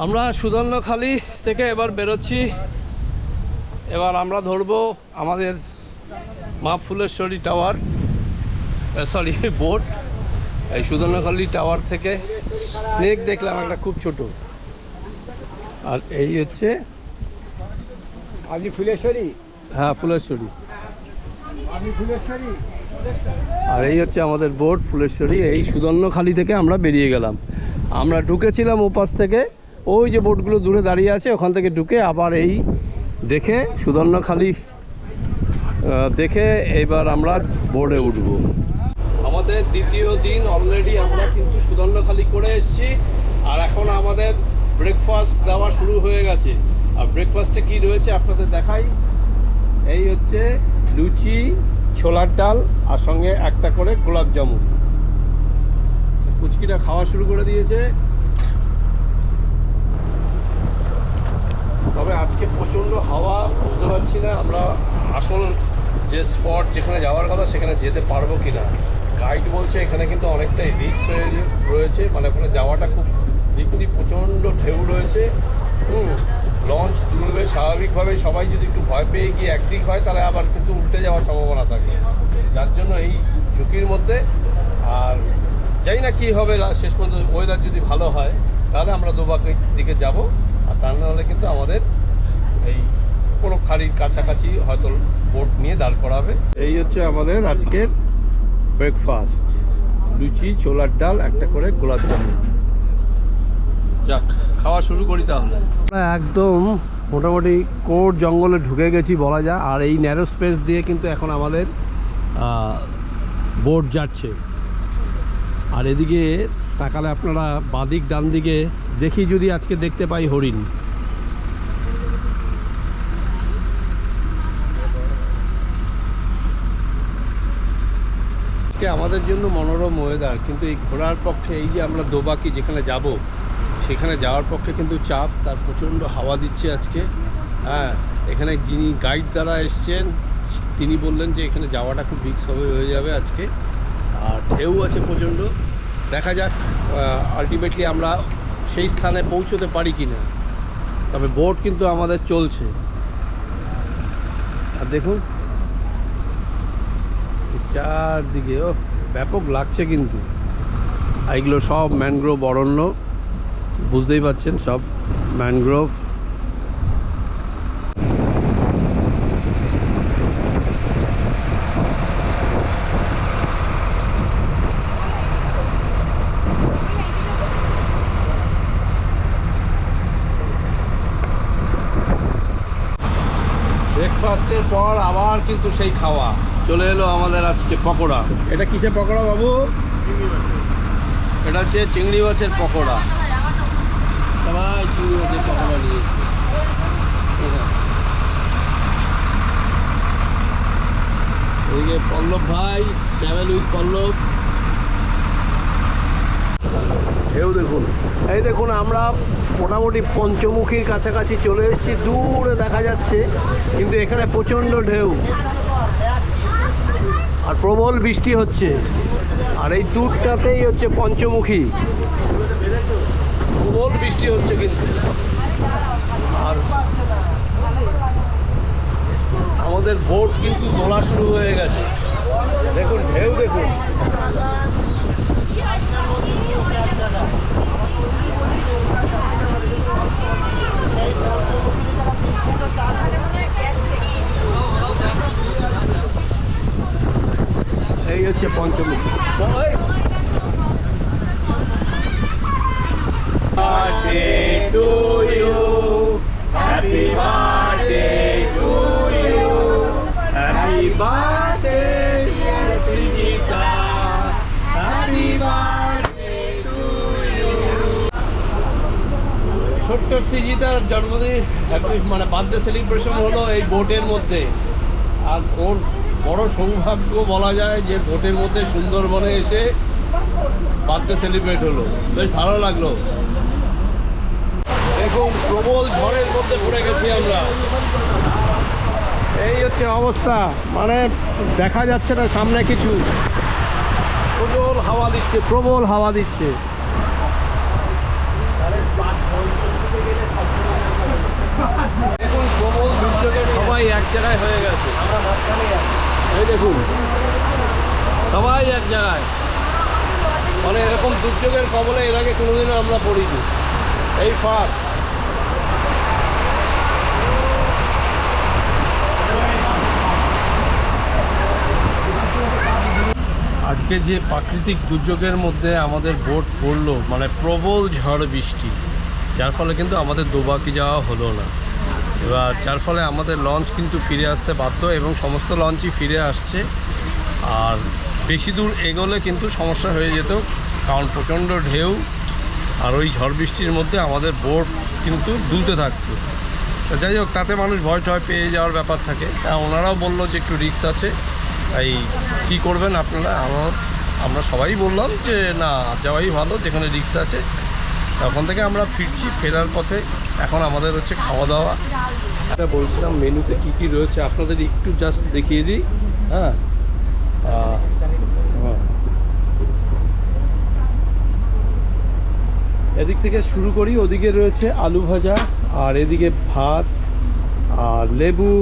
আমরা সুদর্ণখালি থেকে এবার বেরোচ্ছি। এবার আমরা ধরবো আমাদের মা ফুলেশ্বরী টাওয়ার, সরি বোট। এই সুদর্ণখালি টাওয়ার থেকে স্নেক দেখলাম একটা খুব ছোট। আর এই হচ্ছে আপনি ফুলেশ্বরী? হ্যাঁ, ফুলেশ্বরী। আপনি ফুলেশ্বরী? আর এই হচ্ছে আমাদের বোট ফুলেশ্বরী। এই সুদর্ণখালি থেকে আমরা বেরিয়ে গেলাম। আমরা ঢুকেছিলাম ওপাশ থেকে, ওই যে বোটগুলো দূরে দাঁড়িয়ে আছে ওখান থেকে ঢুকে আবার এই দেখে সুদর্ণখালি দেখে এবার আমরা বোর্ডে উঠব। আমাদের দ্বিতীয় দিন অলরেডি আমরা কিন্তু সুদর্ণখালি করে এসেছি। আর এখন আমাদের ব্রেকফাস্ট দেওয়া শুরু হয়ে গেছে। আর ব্রেকফাস্টে কি রয়েছে আপনাদের দেখাই। এই হচ্ছে লুচি, ছোলার ডাল, আর সঙ্গে একটা করে গোলাপ জামুন। কুচকিটা খাওয়া শুরু করে দিয়েছে। তবে আজকে প্রচণ্ড হাওয়া, বুঝতে পারছি না আমরা আসল যে স্পট যেখানে যাওয়ার কথা সেখানে যেতে পারবো কি না। গাইড বলছে এখানে কিন্তু অনেকটাই রিস্ক রয়েছে, মানে ওখানে যাওয়াটা খুব রিস্কি, প্রচণ্ড ঢেউ রয়েছে। লঞ্চ তুলবে স্বাভাবিকভাবে, সবাই যদি একটু ভয় পেয়ে গিয়ে একদিক হয় তাহলে আবার কিন্তু উল্টে যাওয়ার সম্ভাবনা থাকে, যার জন্য এই ঝুঁকির মধ্যে। আর জানি না কী হবে শেষ পর্যন্ত, ওয়েদার যদি ভালো হয় তাহলে আমরা দোবাকের দিকে যাব, আর তা নাহলে কিন্তু আমাদের এই কোনো খাড়ির কাছাকাছি হয়তো বোট নিয়ে দাঁড় করাবে। এই হচ্ছে আমাদের আজকের ব্রেকফাস্ট, লুচি, ছোলার ডাল, একটা করে গোলাপ জামুন। যাক, খাওয়া শুরু করি তাহলে। আমরা একদম মোটামুটি কোট জঙ্গলে ঢুকে গেছি বলা যায়। আর এই ন্যারো স্পেস দিয়ে কিন্তু এখন আমাদের বোট যাচ্ছে। আর এদিকে তাকালে আপনারা বাঁদিক ডান দিকে দেখি যদি আজকে দেখতে পাই হরিণ। আমাদের জন্য মনোরম ওয়েদার, কিন্তু এই ঘোরার পক্ষে এই যে আমরা দোবাকি যেখানে যাব সেখানে যাওয়ার পক্ষে কিন্তু চাপ। তার প্রচণ্ড হাওয়া দিচ্ছে আজকে। হ্যাঁ, এখানে যিনি গাইড দ্বারা এসছেন তিনি বললেন যে এখানে যাওয়াটা খুব রিস্ক হয়ে যাবে আজকে, আর ঢেউ আছে প্রচণ্ড। দেখা যাক আলটিমেটলি আমরা সেই স্থানে পৌঁছতে পারি কি না। তবে বোট কিন্তু আমাদের চলছে। আর দেখুন চারদিকে ও ব্যাপক লাগছে কিন্তু। এইগুলো সব ম্যানগ্রোভ অরণ্য, বুঝতেই পারছেন, সব ম্যানগ্রোভ। ব্রেকফাস্টের পর আবার কিন্তু সেই খাওয়া চলে এলো আমাদের আজকে পকোড়া। এটা কিসের পকোড়া বাবু? এটা হচ্ছে চিংড়ি মাছের পকোড়া। সবাই চিংড়ি মাছের পকোড়া নিয়ে এদিকে পল্লব ভাই, ট্রাভেল উইথ পল্লব। ঢেউ দেখুন, এই দেখুন আমরা মোটামুটি পঞ্চমুখীর কাছাকাছি চলে এসেছি। দূরে দেখা যাচ্ছে কিন্তু এখানে প্রচণ্ড ঢেউ আর প্রবল বৃষ্টি হচ্ছে। আর এই দূরটাতেই হচ্ছে পঞ্চমুখী, প্রবল বৃষ্টি হচ্ছে কিন্তু। আর আমাদের বোট কিন্তু তোলা শুরু হয়ে গেছে। দেখুন ঢেউ দেখুন। এই হচ্ছে পঞ্চমুখী। ছোট্ট সৃজিতার জন্মদিন, মানে বার্থডে সেলিব্রেশন হলো এই বোটের মধ্যে। আর ওর বড় সৌভাগ্য বলা যায় যে বোটের মধ্যে সুন্দরবনে এসে বার্থডে সেলিব্রেট হলো। বেশ ভালো লাগলো। দেখুন প্রবল ঝড়ের মধ্যে পড়ে গেছি আমরা। এই হচ্ছে অবস্থা, মানে দেখা যাচ্ছে না সামনে কিছু। প্রবল হাওয়া দিচ্ছে, প্রবল হাওয়া দিচ্ছে। দেখুন প্রবল দুর্যোগে সবাই এক জায়গায় হয়ে গেছে। এই দেখুন সবাই এক জায়গায়, মানে এরকম দুর্যোগের কবলে এর আগে কোনোদিনও আমরা পড়িনি, এই ফার্স্ট। আজকে যে প্রাকৃতিক দুর্যোগের মধ্যে আমাদের বোট পড়লো, মানে প্রবল ঝড় বৃষ্টি, যার ফলে কিন্তু আমাদের দোবাকি যাওয়া হলো না। এবার যার ফলে আমাদের লঞ্চ কিন্তু ফিরে আসতে বাধ্য, এবং সমস্ত লঞ্চই ফিরে আসছে। আর বেশি দূর এগোলে কিন্তু সমস্যা হয়ে যেত, কারণ প্রচণ্ড ঢেউ আর ওই ঝড় বৃষ্টির মধ্যে আমাদের বোট কিন্তু দুলতে থাকতো। যাই হোক, তাতে মানুষ ভয় টয় পেয়ে যাওয়ার ব্যাপার থাকে। ওনারাও বললো যে একটু রিস্ক আছে, তাই কী করবেন আপনারা? আমরা সবাই বললাম যে না যাওয়াই ভালো, যেখানে রিস্ক আছে। তখন থেকে আমরা ফিরছি। ফেরার পথে এখন আমাদের হচ্ছে খাওয়া দাওয়া। এটা বলছিলাম মেনুতে কী কী রয়েছে আপনাদের একটু জাস্ট দেখিয়ে দিই। হ্যাঁ, এদিক থেকে শুরু করি। ওদিকে রয়েছে আলু ভাজা, আর এদিকে ভাত আর লেবু।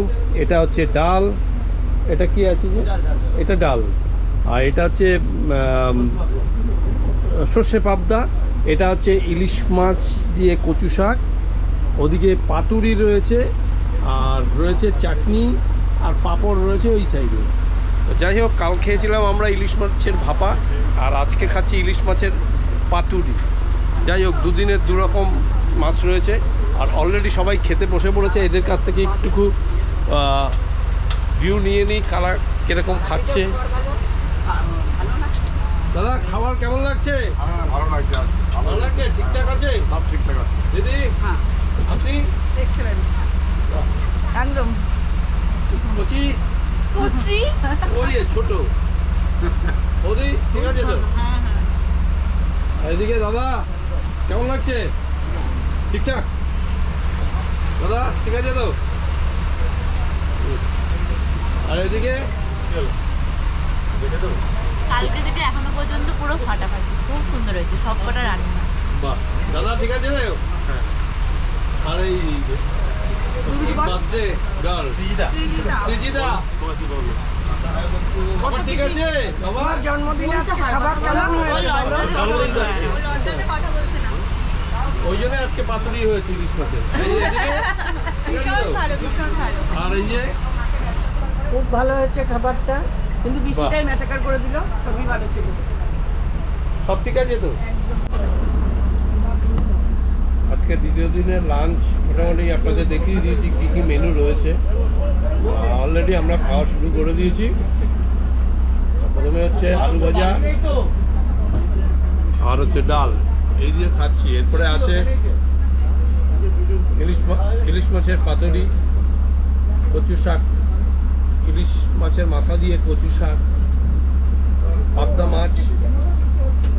এটা হচ্ছে ডাল। এটা কি আছে যে? এটা ডাল। আর এটা হচ্ছে সর্ষে পাবদা। এটা হচ্ছে ইলিশ মাছ দিয়ে কচু শাক। ওদিকে পাতুরি রয়েছে, আর রয়েছে চাটনি, আর পাঁপড় রয়েছে ওই সাইডে। যাই হোক, কাল খেয়েছিলাম আমরা ইলিশ মাছের ভাপা, আর আজকে খাচ্ছি ইলিশ মাছের পাতুরি। যাই হোক, দুদিনের দুরকম মাছ রয়েছে। আর অলরেডি সবাই খেতে বসে পড়েছে। এদের কাছ থেকে একটুকু ভিউ নিয়ে নিই, কারা কীরকম খাচ্ছে। দাদা খাবার কেমন লাগছে? হ্যাঁ, ভালো লাগছে। ভালো লাগছে? ঠিকঠাক আছে? সব ঠিকঠাক আছে। দিদি আপনি? এক্সেলেন্ট, একদম কচি কুচি। ওই ছোট ওদি ঠিক আছে তো? এদিকে দাদা কেমন লাগছে? ঠিকঠাক দাদা? ঠিক আছে তো? আর এদিকে কালকে থেকে এখনো পর্যন্ত পুরো ফাটাফাটি, খুব সুন্দর হয়েছে সব কটা রান্না। বাহ দাদা ঠিক আছে। আর এই বার্থডে গার্ল সৃজিতা বাবা ঠিক আছে বাবা? লজ্জাতে কথা বলছে না। ওই জন্য আজকে পাতুরি হয়েছে ইলিশ মাছের। এই এদিকে, ঠিক আছে তো? ভালো, ভীষণ ভালো। আর এই যে খুব ভালো হয়েছে খাবারটা, কিন্তু বৃষ্টিটাই ম্যাচাকার করে দিল। সবই ভালো ছিল, সব ঠিক আছে তো? আজকে দ্বিতীয় দিনের লাঞ্চ মোটামুটি আপনাদের দেখিয়ে দিয়েছি কী কী মেনু রয়েছে। অলরেডি আমরা খাওয়া শুরু করে দিয়েছি। প্রথমে হচ্ছে আলু ভাজা আর হচ্ছে ডাল, এই দিয়ে খাচ্ছি। এরপরে আছে ইলিশ মাছের পাতুরি, কচু শাক, ইলিশ মাছের মাথা দিয়ে কচু শাক, পাবদা মাছ,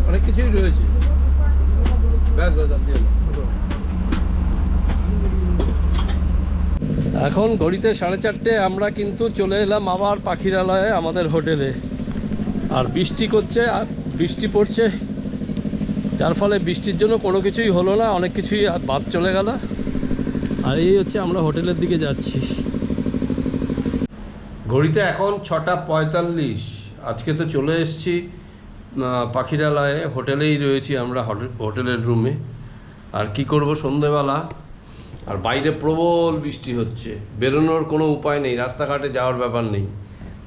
অনেক কিছুই রয়েছে। ব্যাস ব্যাস আপনি এখন ঘড়িতে 4:30, আমরা কিন্তু চলে এলাম আবার পাখিরালয়ে আমাদের হোটেলে। আর বৃষ্টি করছে, আর বৃষ্টি পড়ছে, যার ফলে বৃষ্টির জন্য কোনো কিছুই হলো না, অনেক কিছুই বাদ চলে গেল। আর এই হচ্ছে আমরা হোটেলের দিকে যাচ্ছি। ঘড়িতে এখন 6:45। আজকে তো চলে এসেছি পাখিরালয়ে, হোটেলেই রয়েছি আমরা, হোটেলের রুমে। আর কি করব সন্ধেবেলা, আর বাইরে প্রবল বৃষ্টি হচ্ছে, বেরোনোর কোনো উপায় নেই, রাস্তাঘাটে যাওয়ার ব্যাপার নেই।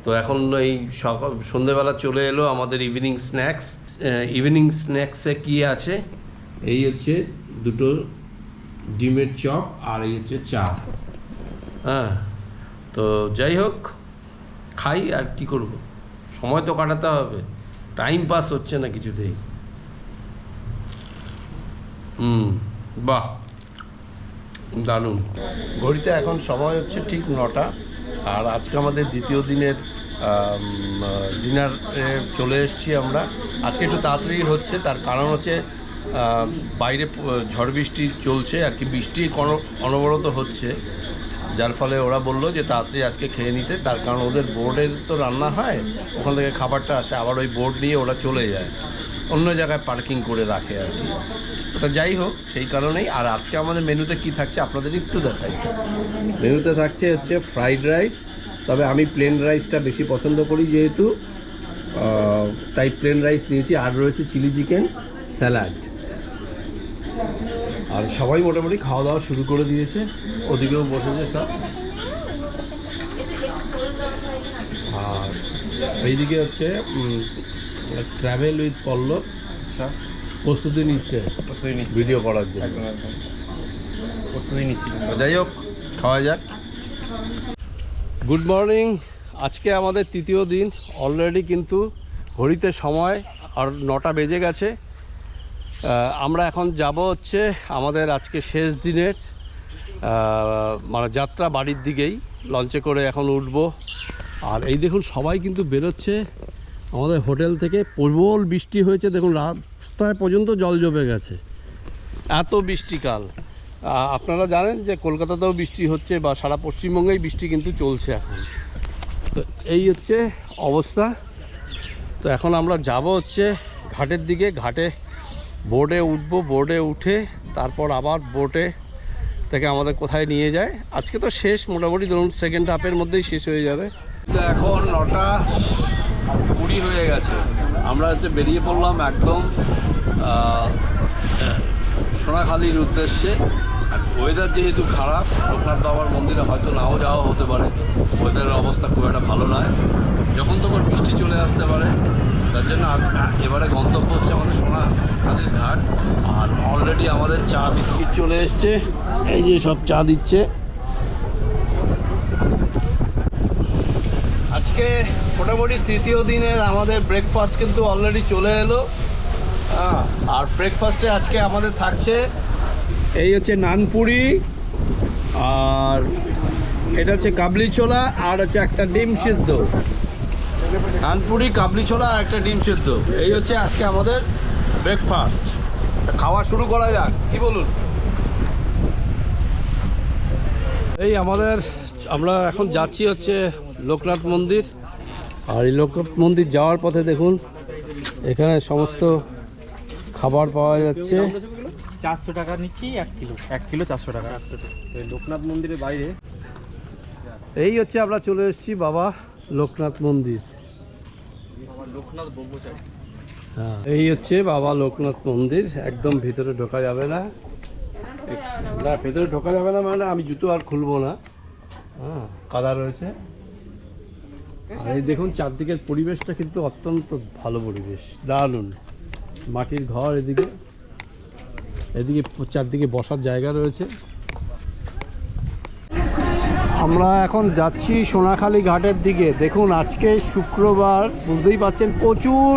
তো এখন এই সন্ধেবেলা চলে এলো আমাদের ইভিনিং স্ন্যাক্স। ইভিনিং স্ন্যাক্সে কী আছে, এই হচ্ছে দুটো ডিমের চপ আর এই হচ্ছে চা। হ্যাঁ, তো যাই হোক, খাই আর কি করব, সময় তো কাটাতে হবে, টাইম পাস হচ্ছে না কিছুতেই। বাহ দারুণ। ঘড়িতে এখন সময় হচ্ছে ঠিক 9টা। আর আজকে আমাদের দ্বিতীয় দিনের ডিনার চলে এসেছি আমরা। আজকে একটু তাড়াতাড়ি হচ্ছে, তার কারণ হচ্ছে বাইরে ঝড় বৃষ্টি চলছে আর কি, বৃষ্টি অনবরত হচ্ছে, যার ফলে ওরা বললো যে তাড়াতাড়ি আজকে খেয়ে নিতে। তার কারণ ওদের বোর্ডের তো রান্না হয়, ওখান থেকে খাবারটা আসে, আবার ওই বোর্ড নিয়ে ওরা চলে যায়, অন্য জায়গায় পার্কিং করে রাখে আর কি। ওটা যাই হোক, সেই কারণেই। আর আজকে আমাদের মেনুতে কি থাকছে আপনাদের একটু দেখাই। মেনুতে থাকছে হচ্ছে ফ্রাইড রাইস, তবে আমি প্লেন রাইসটা বেশি পছন্দ করি যেহেতু, তাই প্লেন রাইস নিয়েছি। আর রয়েছে চিলি চিকেন, স্যালাড। আর সবাই মোটামুটি খাওয়া দাওয়া শুরু করে দিয়েছে, ওদিকেও বসেছে সব। আর এইদিকে হচ্ছে ট্রাভেল উইথ পল্লব। আচ্ছা, প্রস্তুতি নিচ্ছে ভিডিও করার জন্য, প্রস্তুতি নিচ্ছি। যাই হোক, খাওয়া যাক। Good morning. আজকে আমাদের তৃতীয় দিন। অলরেডি কিন্তু ঘড়িতে সময় আর 9টা বেজে গেছে। আমরা এখন যাব হচ্ছে আমাদের আজকে শেষ দিনের মানে যাত্রা, বাড়ির দিকেই লঞ্চে করে এখন উঠবো। আর এই দেখুন সবাই কিন্তু বেরোচ্ছে আমাদের হোটেল থেকে। প্রবল বৃষ্টি হয়েছে, দেখুন রাস্তায় পর্যন্ত জল জমে গেছে, এত বৃষ্টিকাল। আপনারা জানেন যে কলকাতাতেও বৃষ্টি হচ্ছে, বা সারা পশ্চিমবঙ্গেই বৃষ্টি কিন্তু চলছে এখন। তো এই হচ্ছে অবস্থা। তো এখন আমরা যাব হচ্ছে ঘাটের দিকে। ঘাটে বোর্ডে উঠবো, বোর্ডে উঠে তারপর আবার বোটে থেকে আমাদের কোথায় নিয়ে যায়। আজকে তো শেষ মোটামুটি, ধরুন সেকেন্ড হাফের মধ্যেই শেষ হয়ে যাবে। তো এখন 9:20 হয়ে গেছে। আমরা হচ্ছে বেরিয়ে পড়লাম একদম সোনাখালির উদ্দেশ্যে। আর ওয়েদার যেহেতু খারাপ, লোকনাথ বাবার মন্দিরে হয়তো নাও যাওয়া হতে পারে, ওয়েদারের অবস্থা খুব একটা ভালো নয়, যখন তখন বৃষ্টি চলে আসতে পারে। তার জন্য এবারে গন্তব্য হচ্ছে আমাদের সোনাখালির ঘাট। আর অলরেডি আমাদের চা বিস্কিট চলে এসছে, এই যে সব চা দিচ্ছে। আজকে মোটামুটি তৃতীয় দিনের আমাদের ব্রেকফাস্ট কিন্তু অলরেডি চলে এলো। আর ব্রেকফাস্টে আজকে আমাদের থাকছে এই হচ্ছে নানপুরি, আর এটা হচ্ছে কাবলি ছোলা, আর হচ্ছে একটা ডিম সিদ্ধ। নানপুরি, কাবলি ছোলা আর একটা ডিম সিদ্ধ, এই হচ্ছে আজকে আমাদের ব্রেকফাস্ট। খাওয়া শুরু করা যাক, কি বলুন? এই আমাদের আমরা এখন যাচ্ছি হচ্ছে লোকনাথ মন্দির। আর এই লোকনাথ মন্দির যাওয়ার পথে দেখুন এখানে সমস্ত খাবার পাওয়া যাচ্ছে। 400 টাকা নিচ্ছি 1 কিলো 400 টাকা। লোকনাথ মন্দিরের বাইরে এই হচ্ছে আমরা চলে এসেছি বাবা লোকনাথ মন্দির। লোকনাথ ব্রহ্মচারী। হ্যাঁ, এই হচ্ছে বাবা লোকনাথ মন্দির। একদম ভিতরে ঢোকা যাবে না, না ভেতরে ঢোকা যাবে না মানে আমি জুতো আর খুলবো না। হ্যাঁ, কাদা রয়েছে। আর এই দেখুন চারদিকের পরিবেশটা কিন্তু অত্যন্ত ভালো পরিবেশ, দারুণ। মাটির ঘর, এদিকে চারদিকে বসার জায়গা রয়েছে। আমরা এখন যাচ্ছি সোনাখালি ঘাটের দিকে। দেখুন আজকে শুক্রবার, বুঝতেই পারছেন প্রচুর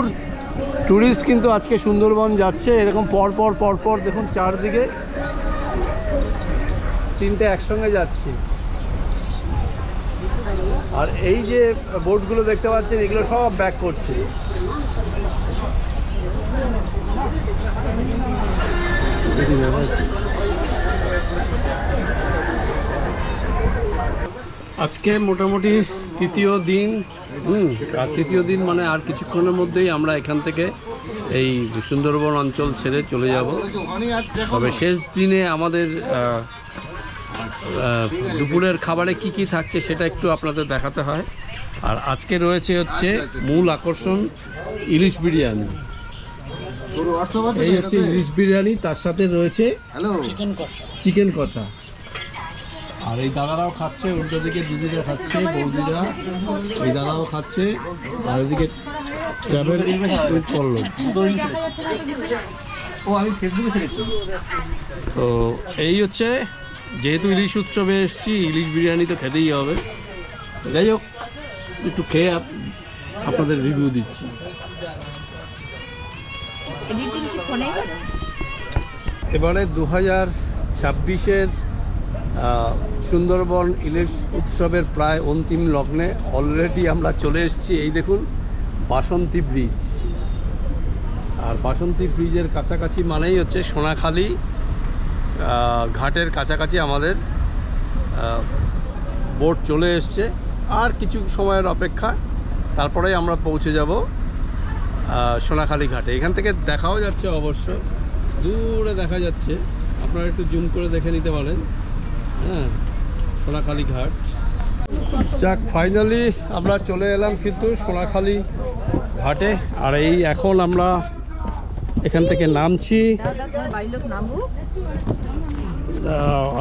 টুরিস্ট কিন্তু আজকে সুন্দরবন যাচ্ছে। এরকম পরপর দেখুন চারদিকে তিনটে একসঙ্গে যাচ্ছি। আর এই যে বোটগুলো দেখতে পাচ্ছেন এগুলো সব ব্যাক করছে। আজকে মোটামুটি তৃতীয় দিন। আর তৃতীয় দিন মানে আর কিছুক্ষণের মধ্যেই আমরা এখান থেকে এই সুন্দরবন অঞ্চল ছেড়ে চলে যাব। তবে শেষ দিনে আমাদের দুপুরের খাবারে কি কি থাকছে সেটা একটু আপনাদের দেখাতে হয়। আর আজকে রয়েছে হচ্ছে মূল আকর্ষণ ইলিশ বিরিয়ানি। এই হচ্ছে ইলিশ বিরিয়ানি, তার সাথে রয়েছে চিকেন কষা। আর এই দাদারাও খাচ্ছে, উল্টো দিকে দিদিরা খাচ্ছে, বৌদিরা, এই দাদাও খাচ্ছে। আর এদিকে ট্রাভেল করলো। তো এই হচ্ছে, যেহেতু ইলিশ উৎসবে এসেছি, ইলিশ বিরিয়ানি তো খেতেই হবে। যাই হোক, একটু খেয়ে আপনাদের রিভিউ দিচ্ছি। এবারে 2026-এর সুন্দরবন ইলিশ উৎসবের প্রায় অন্তিম লগ্নে অলরেডি আমরা চলে এসেছি। এই দেখুন বাসন্তী ব্রিজ। আর বাসন্তী ব্রিজের কাছাকাছি মানেই হচ্ছে সোনাখালি ঘাটের কাছাকাছি আমাদের বোট চলে এসছে। আর কিছু সময়ের অপেক্ষা, তারপরেই আমরা পৌঁছে যাব সোনাখালি ঘাটে। এখান থেকে দেখাও যাচ্ছে, অবশ্য দূরে দেখা যাচ্ছে, আপনারা একটু জুম করে দেখে নিতে পারেন। হ্যাঁ, সোনাখালি ঘাট। যাক, ফাইনালি আমরা চলে এলাম কিন্তু সোনাখালি ঘাটে। আর এই এখন আমরা এখান থেকে নামছি।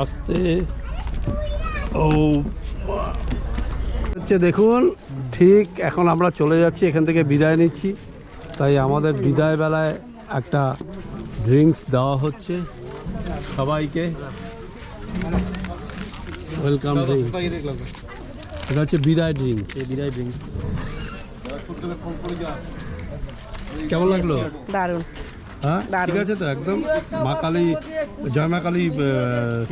আস্তে হচ্ছে, দেখুন ঠিক এখন আমরা চলে যাচ্ছি, এখান থেকে বিদায় নিচ্ছি। তাই আমাদের বিদায় বেলায় একটা ড্রিঙ্কস দেওয়া হচ্ছে সবাইকে। ওয়েলকাম ড্রিঙ্কস, এটা হচ্ছে বিদায় ড্রিঙ্কস। বিদায় ড্রিঙ্কস কেমন লাগলো? দারুণ। হ্যাঁ, ঠিক আছে তো একদম। মা কালী, জয় মা কালী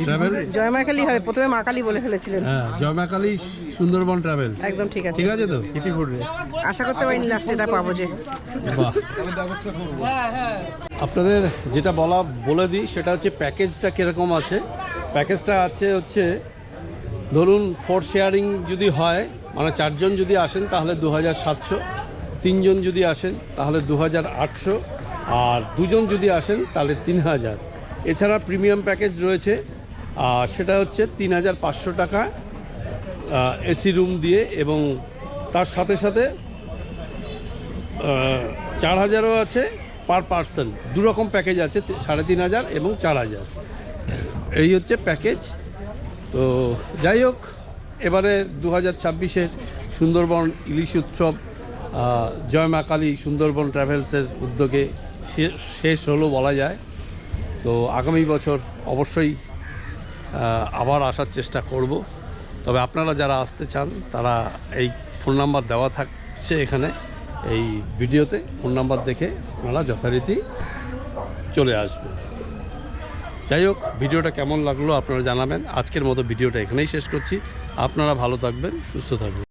ট্রাভেল। জয় মা কালী হবে, প্রথমে মা কালী বলে ফেলেছিলেন। হ্যাঁ, জয় মা কালী সুন্দরবন ট্রাভেল। একদম ঠিক আছে। ঠিক আছে তো, আশা করতে পারিনি লাস্টে এটা পাবো যে। বাহ। আপনাদের যেটা বলে দিই সেটা হচ্ছে প্যাকেজটা কীরকম আছে। প্যাকেজটা আছে হচ্ছে, ধরুন 4 শেয়ারিং যদি হয়, মানে 4 জন যদি আসেন তাহলে 2700, 3 জন যদি আসেন তাহলে 2800, আর 2 জন যদি আসেন তাহলে 3000। এছাড়া প্রিমিয়াম প্যাকেজ রয়েছে, সেটা হচ্ছে 3500 টাকা এসি রুম দিয়ে, এবং তার সাথে সাথে 4000ও আছে পার পার্সন। 2 রকম প্যাকেজ আছে, 3500 এবং 4000। এই হচ্ছে প্যাকেজ। তো যাই হোক, এবারে 2026-এর সুন্দরবন ইলিশ উৎসব জয় মা কালী সুন্দরবন ট্রাভেলসের উদ্যোগে শেষ হলো বলা যায়। তো আগামী বছর অবশ্যই আবার আসার চেষ্টা করব। তবে আপনারা যারা আসতে চান তারা এই ফোন নাম্বার দেওয়া থাকছে এখানে, এই ভিডিওতে ফোন নাম্বার দেখে আপনারা যথারীতি চলে আসবেন। যাই হোক, ভিডিওটা কেমন লাগলো আপনারা জানাবেন। আজকের মতো ভিডিওটা এখানেই শেষ করছি। আপনারা ভালো থাকবেন, সুস্থ থাকবেন।